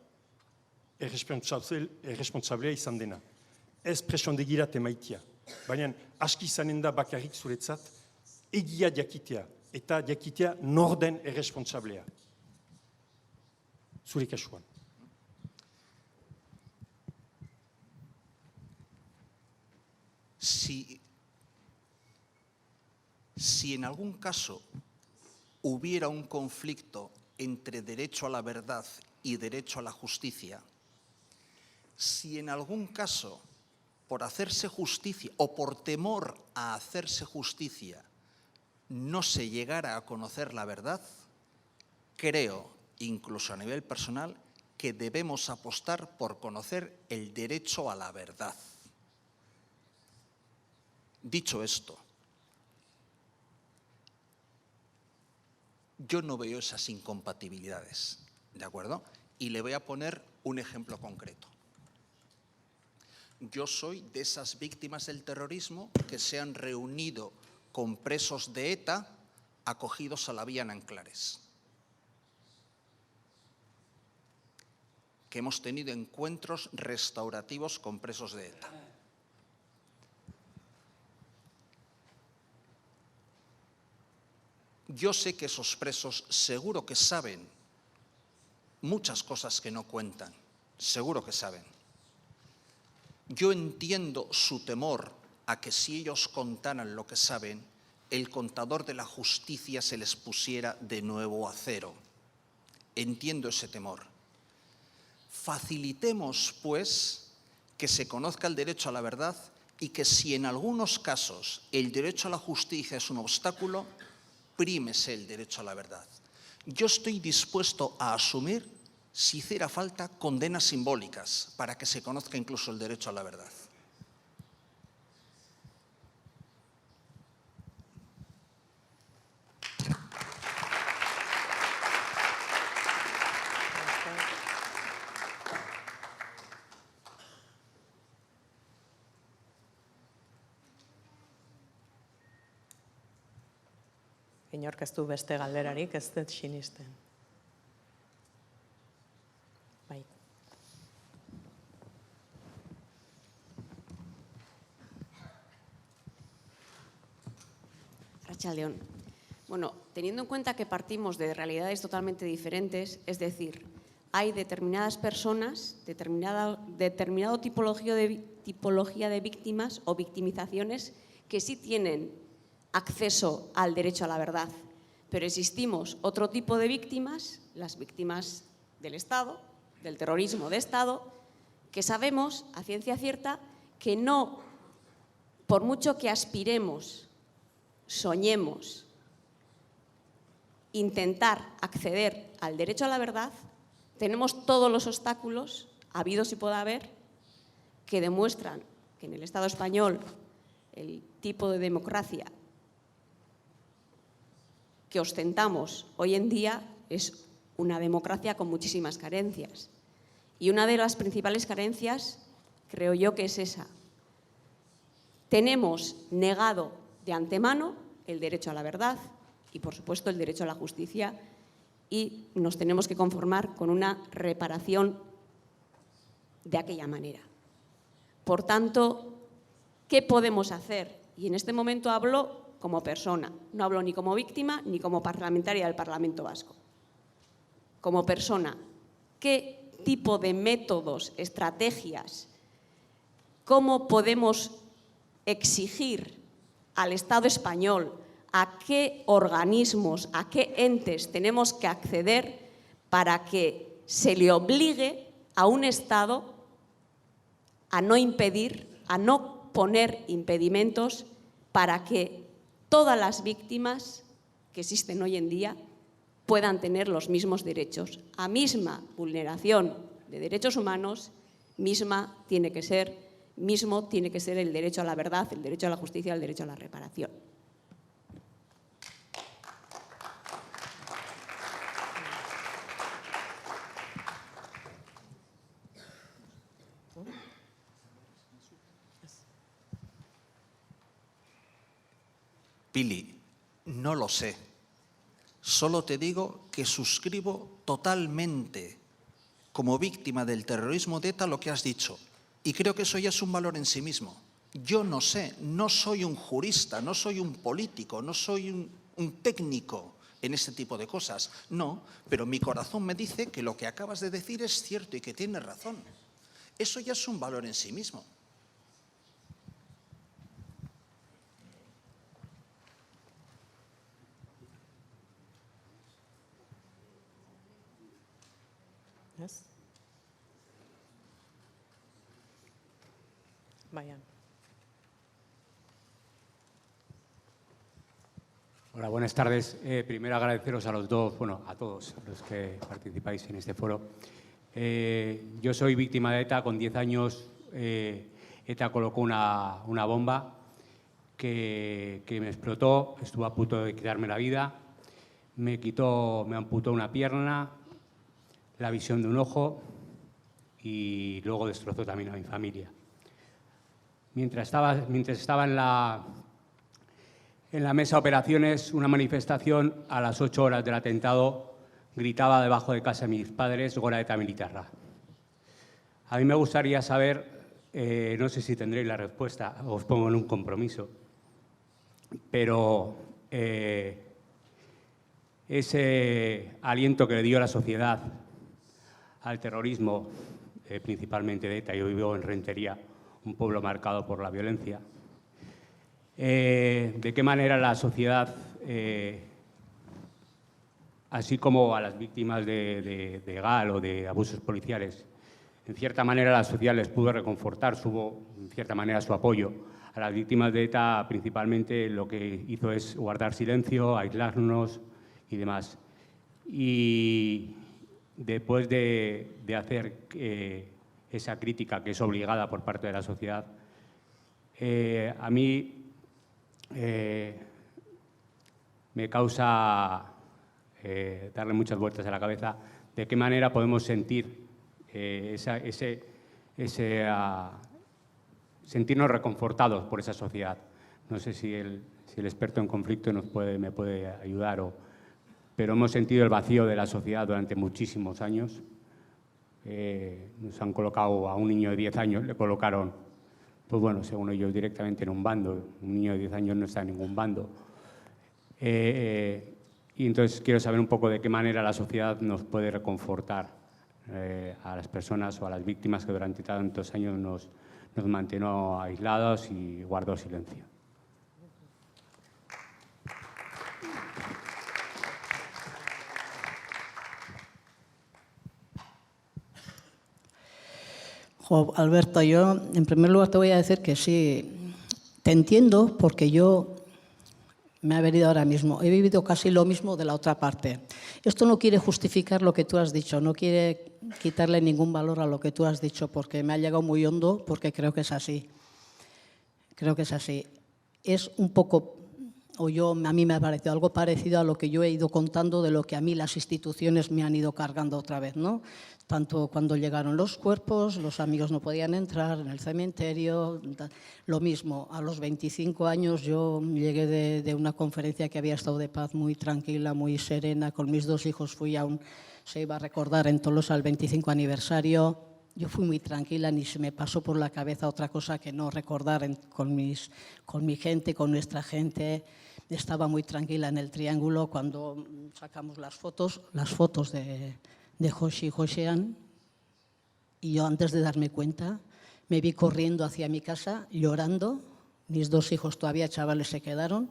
erresponsablea izan dena. Ez presondegirat emaitia. Baina aski izanen da bakarrik zuretzat egia jakitea eta jakitea norden erresponsablea. Zure kasuan.
Si en algún caso hubiera un conflicto entre derecho a la verdad y derecho a la justicia, si en algún caso, por hacerse justicia o por temor a hacerse justicia, no se llegara a conocer la verdad, creo, incluso a nivel personal, que debemos apostar por conocer el derecho a la verdad. Dicho esto, yo no veo esas incompatibilidades, ¿de acuerdo? Y le voy a poner un ejemplo concreto. Yo soy de esas víctimas del terrorismo que se han reunido con presos de ETA acogidos a la vía en Anclares. Que hemos tenido encuentros restaurativos con presos de ETA. Yo sé que esos presos seguro que saben muchas cosas que no cuentan, seguro que saben. Yo entiendo su temor a que si ellos contaran lo que saben, el contador de la justicia se les pusiera de nuevo a cero. Entiendo ese temor. Facilitemos, pues, que se conozca el derecho a la verdad y que si en algunos casos el derecho a la justicia es un obstáculo, prímese el derecho a la verdad. Yo estoy dispuesto a asumir, si hiciera falta, condenas simbólicas para que se conozca incluso el derecho a la verdad.
Inork ez du beste galderarik, ez dut sinisten. Bai.
Arratsaldeon. Bueno, teniendo en cuenta que partimos de realidades totalmente diferentes, es decir, hay determinadas personas, determinado tipología de víctimas o victimizaciones que sí tienen acceso al derecho a la verdad, pero existimos otro tipo de víctimas, las víctimas del Estado, del terrorismo de Estado, que sabemos a ciencia cierta que no, por mucho que aspiremos, soñemos, intentar acceder al derecho a la verdad, tenemos todos los obstáculos, habidos y pueda haber, que demuestran que en el Estado español el tipo de democracia que ostentamos hoy en día es una democracia con muchísimas carencias. Y una de las principales carencias, creo yo, que es esa. Tenemos negado de antemano el derecho a la verdad y, por supuesto, el derecho a la justicia, y nos tenemos que conformar con una reparación de aquella manera. Por tanto, ¿qué podemos hacer? Y en este momento hablo como persona, no hablo ni como víctima ni como parlamentaria del Parlamento Vasco. Como persona, ¿qué tipo de métodos, estrategias, cómo podemos exigir al Estado español, a qué organismos, a qué entes tenemos que acceder para que se le obligue a un Estado a no impedir, a no poner impedimentos para que todas las víctimas que existen hoy en día puedan tener los mismos derechos? A misma vulneración de derechos humanos, mismo tiene que ser el derecho a la verdad, el derecho a la justicia, el derecho a la reparación.
Pili, no lo sé. Solo te digo que suscribo totalmente como víctima del terrorismo de ETA lo que has dicho. Y creo que eso ya es un valor en sí mismo. Yo no sé, no soy un jurista, no soy un político, no soy un técnico en este tipo de cosas. No, pero mi corazón me dice que lo que acabas de decir es cierto y que tienes razón. Eso ya es un valor en sí mismo.
Ez? Baian.
Hola, buenas tardes. Primero agradeceros a los dos, bueno, a todos los que participáis en este foro. Yo soy víctima de ETA. Con 10 años ETA colocó una bomba que me explotó, estuvo a punto de quitarme la vida, me amputó una pierna, la visión de un ojo y luego destrozó también a mi familia. Mientras estaba en la mesa de operaciones, una manifestación a las 8 horas del atentado gritaba debajo de casa de mis padres, "Gora eta militarra". A mí me gustaría saber, no sé si tendréis la respuesta, os pongo en un compromiso, pero ese aliento que le dio la sociedad al terrorismo, principalmente de ETA, yo vivo en Rentería, un pueblo marcado por la violencia, de qué manera la sociedad, así como a las víctimas de GAL o de abusos policiales, en cierta manera la sociedad les pudo reconfortar, subo en cierta manera su apoyo. A las víctimas de ETA principalmente lo que hizo es guardar silencio, aislarnos y demás. Y después de hacer esa crítica que es obligada por parte de la sociedad, a mí me causa darle muchas vueltas a la cabeza de qué manera podemos sentir sentirnos reconfortados por esa sociedad. No sé si el experto en conflicto me puede ayudar, pero hemos sentido el vacío de la sociedad durante muchísimos años. Nos han colocado a un niño de 10 años, le colocaron, pues bueno, según ellos, directamente en un bando. Un niño de 10 años no está en ningún bando. Y entonces quiero saber un poco de qué manera la sociedad nos puede reconfortar a las personas o a las víctimas que durante tantos años nos mantuvo aislados y guardó silencio.
Alberto, yo en primer lugar te voy a decir que sí, te entiendo porque yo me ha venido ahora mismo. He vivido casi lo mismo de la otra parte. Esto no quiere justificar lo que tú has dicho, no quiere quitarle ningún valor a lo que tú has dicho, porque me ha llegado muy hondo, porque creo que es así. Creo que es así. Es un poco, a mí me ha parecido algo parecido a lo que yo he ido contando de lo que a mí las instituciones me han ido cargando otra vez, ¿no? Tanto cuando llegaron los cuerpos, los amigos no podían entrar en el cementerio, lo mismo. A los 25 años yo llegué de una conferencia que había estado de paz muy tranquila, muy serena, con mis 2 hijos se iba a recordar en Tolosa el 25 aniversario. Yo fui muy tranquila, ni se me pasó por la cabeza otra cosa que no recordar con mi gente, con nuestra gente. Estaba muy tranquila en el Triángulo cuando sacamos las fotos de Joshi y Joshean, y yo antes de darme cuenta me vi corriendo hacia mi casa llorando. Mis 2 hijos todavía chavales se quedaron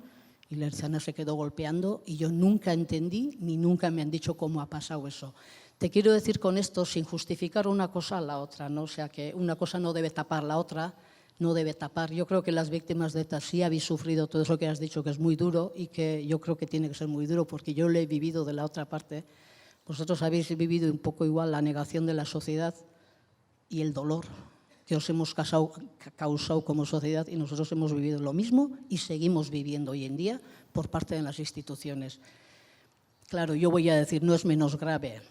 y la hermana se quedó golpeando y yo nunca entendí ni nunca me han dicho cómo ha pasado eso. Te quiero decir con esto, sin justificar una cosa a la otra, ¿no? O sea, que una cosa no debe tapar la otra, no debe tapar. Yo creo que las víctimas de ETA sí habéis sufrido todo eso que has dicho, que es muy duro y que yo creo que tiene que ser muy duro porque yo lo he vivido de la otra parte. Vosotros habéis vivido un poco igual la negación de la sociedad y el dolor que os hemos causado como sociedad, y nosotros hemos vivido lo mismo y seguimos viviendo hoy en día por parte de las instituciones. Claro, yo voy a decir, no es menos grave.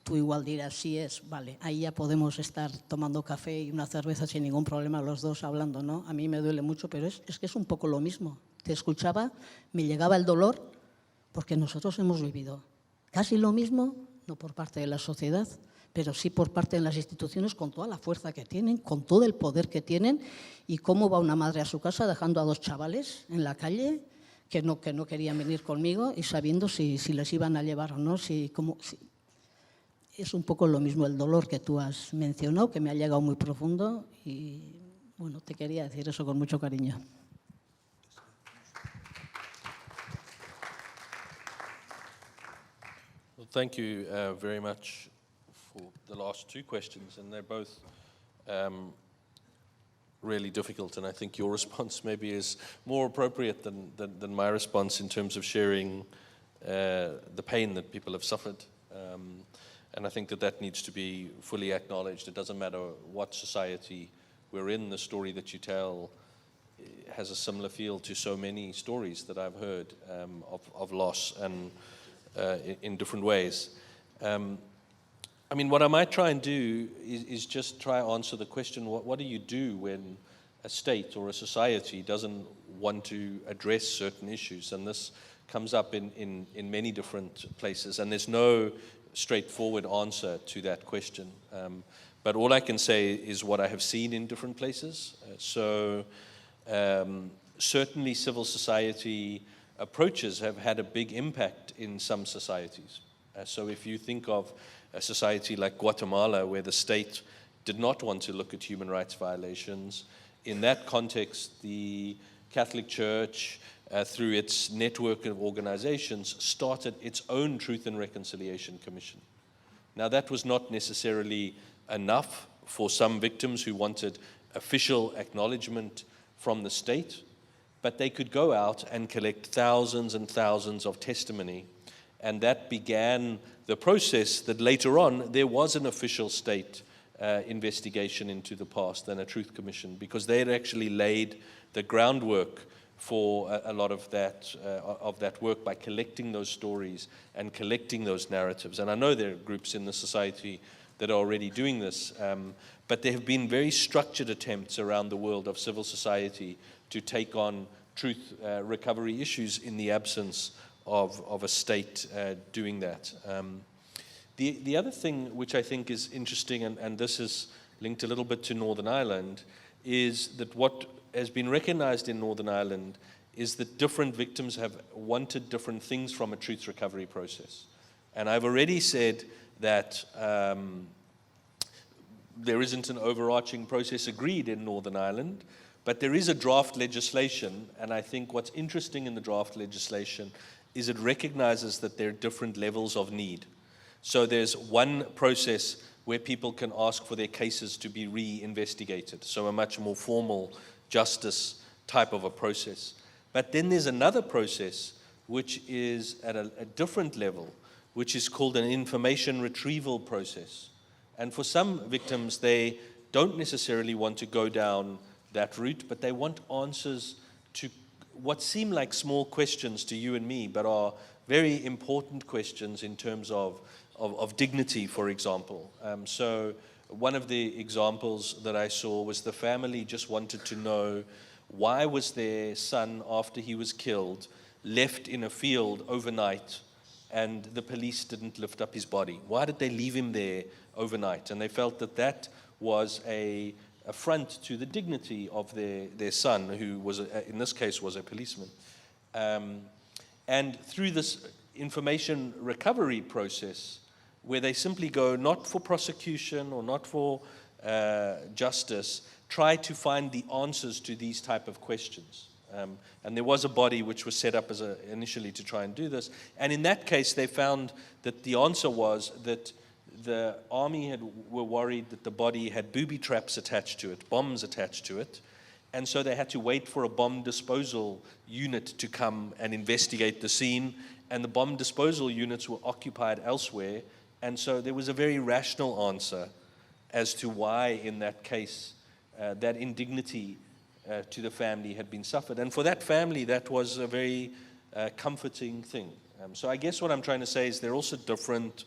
Tú igual dirás, sí es, vale, ahí ya podemos estar tomando café y una cerveza sin ningún problema, los dos hablando, ¿no? A mí me duele mucho, pero es que es un poco lo mismo. Te escuchaba, me llegaba el dolor, porque nosotros hemos vivido casi lo mismo, no por parte de la sociedad, pero sí por parte de las instituciones, con toda la fuerza que tienen, con todo el poder que tienen, y cómo va una madre a su casa dejando a 2 chavales en la calle que no querían venir conmigo y sabiendo si les iban a llevar o no, es un poco lo mismo el dolor que tú has mencionado, que me ha llegado muy profundo, y bueno, te quería decir eso con mucho cariño.
Well, thank you very much for the last 2 questions, and they're both really difficult, and I think your response maybe is more appropriate than my response in terms of sharing the pain that people have suffered. And I think that needs to be fully acknowledged. It doesn't matter what society we're in, the story that you tell has a similar feel to so many stories that I've heard of loss and in different ways. I mean, what I might try and do is just try to answer the question, what do you do when a state or a society doesn't want to address certain issues? And this comes up in many different places, and there's no straightforward answer to that question. But all I can say is what I have seen in different places. Certainly civil society approaches have had a big impact in some societies. So if you think of a society like Guatemala, where the state did not want to look at human rights violations, in that context, the Catholic Church, through its network of organizations, started its own Truth and Reconciliation Commission. Now, that was not necessarily enough for some victims who wanted official acknowledgement from the state, but they could go out and collect thousands and thousands of testimony, and that began the process that later on there was an official state investigation into the past and a Truth Commission, because they had actually laid the groundwork for a lot of that work by collecting those stories and collecting those narratives. And I know there are groups in the society that are already doing this, but there have been very structured attempts around the world of civil society to take on truth recovery issues in the absence of a state doing that. The other thing which I think is interesting, and this is linked a little bit to Northern Ireland, is that what has been recognized in Northern Ireland is that different victims have wanted different things from a truth recovery process. And I've already said that there isn't an overarching process agreed in Northern Ireland, but there is a draft legislation, and I think what's interesting in the draft legislation is it recognizes that there are different levels of need. So there's one process where people can ask for their cases to be re-investigated, so a much more formal justice type of a process. But then there's another process which is at a different level, which is called an information retrieval process. And for some victims, they don't necessarily want to go down that route, but they want answers to what seem like small questions to you and me, but are very important questions in terms of dignity, for example. So one of the examples that I saw was the family just wanted to know, why was their son, after he was killed, left in a field overnight and the police didn't lift up his body? Why did they leave him there overnight? And they felt that that was a affront to the dignity of their son, who was, in this case, was a policeman. And through this information recovery process, where they simply go not for prosecution or not for justice, try to find the answers to these type of questions. And there was a body which was set up as initially to try and do this. And in that case, they found that the answer was that the army were worried that the body had booby traps attached to it, bombs attached to it. And so they had to wait for a bomb disposal unit to come and investigate the scene. And the bomb disposal units were occupied elsewhere. And so there was a very rational answer as to why, in that case, that indignity to the family had been suffered. And for that family, that was a very comforting thing. So I guess what I'm trying to say is there are also different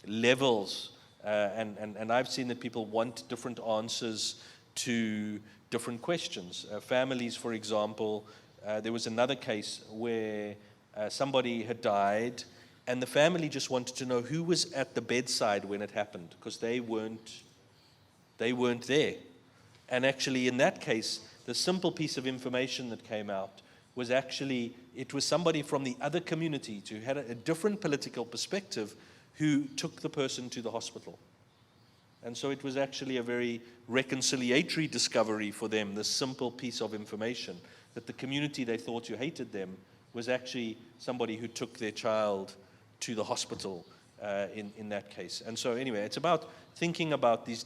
levels, and I've seen that people want different answers to different questions. Families, for example, there was another case where somebody had died, and the family just wanted to know who was at the bedside when it happened, because they weren't there. And actually, in that case, the simple piece of information that came out was actually, it was somebody from the other community who had a different political perspective who took the person to the hospital. And so it was actually a very reconciliatory discovery for them, this simple piece of information, that the community they thought who hated them was actually somebody who took their child to the hospital in that case. And so anyway, it's about thinking about these,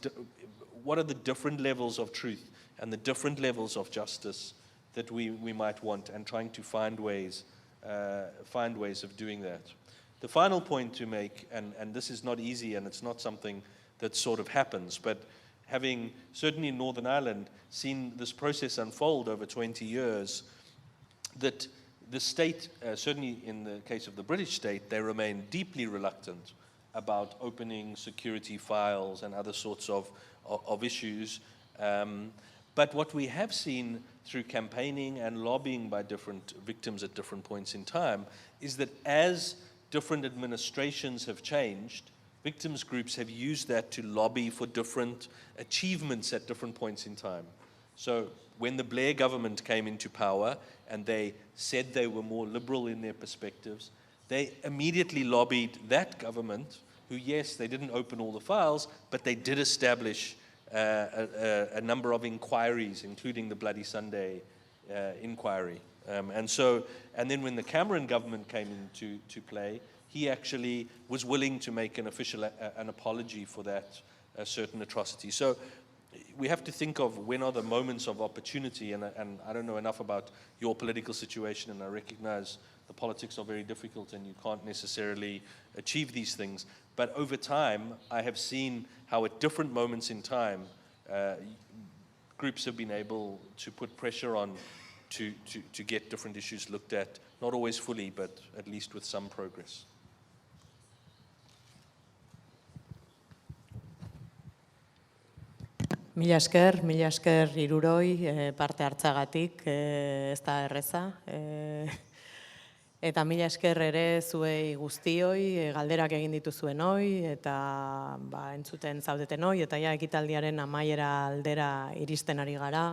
what are the different levels of truth and the different levels of justice that we might want, and trying to find ways of doing that. The final point to make, and this is not easy and it's not something that sort of happens, but having, certainly in Northern Ireland, seen this process unfold over 20 years, that the state, certainly in the case of the British state, they remain deeply reluctant about opening security files and other sorts of issues. But what we have seen through campaigning and lobbying by different victims at different points in time is that as different administrations have changed, victims groups have used that to lobby for different achievements at different points in time. So when the Blair government came into power and they said they were more liberal in their perspectives, they immediately lobbied that government, who, yes, they didn't open all the files, but they did establish a number of inquiries, including the Bloody Sunday inquiry. And then when the Cameron government came into play, he actually was willing to make an official an apology for that certain atrocity. So we have to think of when are the moments of opportunity, and I don't know enough about your political situation, and I recognize the politics are very difficult and you can't necessarily achieve these things. But over time, I have seen how at different moments in time, groups have been able to put pressure on to get different issues looked at, not always fully, but at least with some progress.
Mila esker hiruroi parte hartzagatik, ez da erreza. Eta mila esker ere zuei guztioi, galderak egin dituzuenoi, eta entzuten zaudetenoi, eta ja ekitaldiaren amaiera aldera iristen ari gara.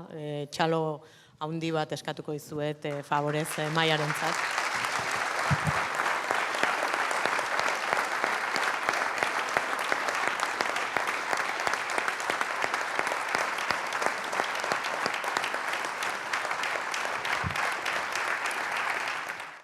Txalo handi bat eskatuko dizuet favorez maiarentzat.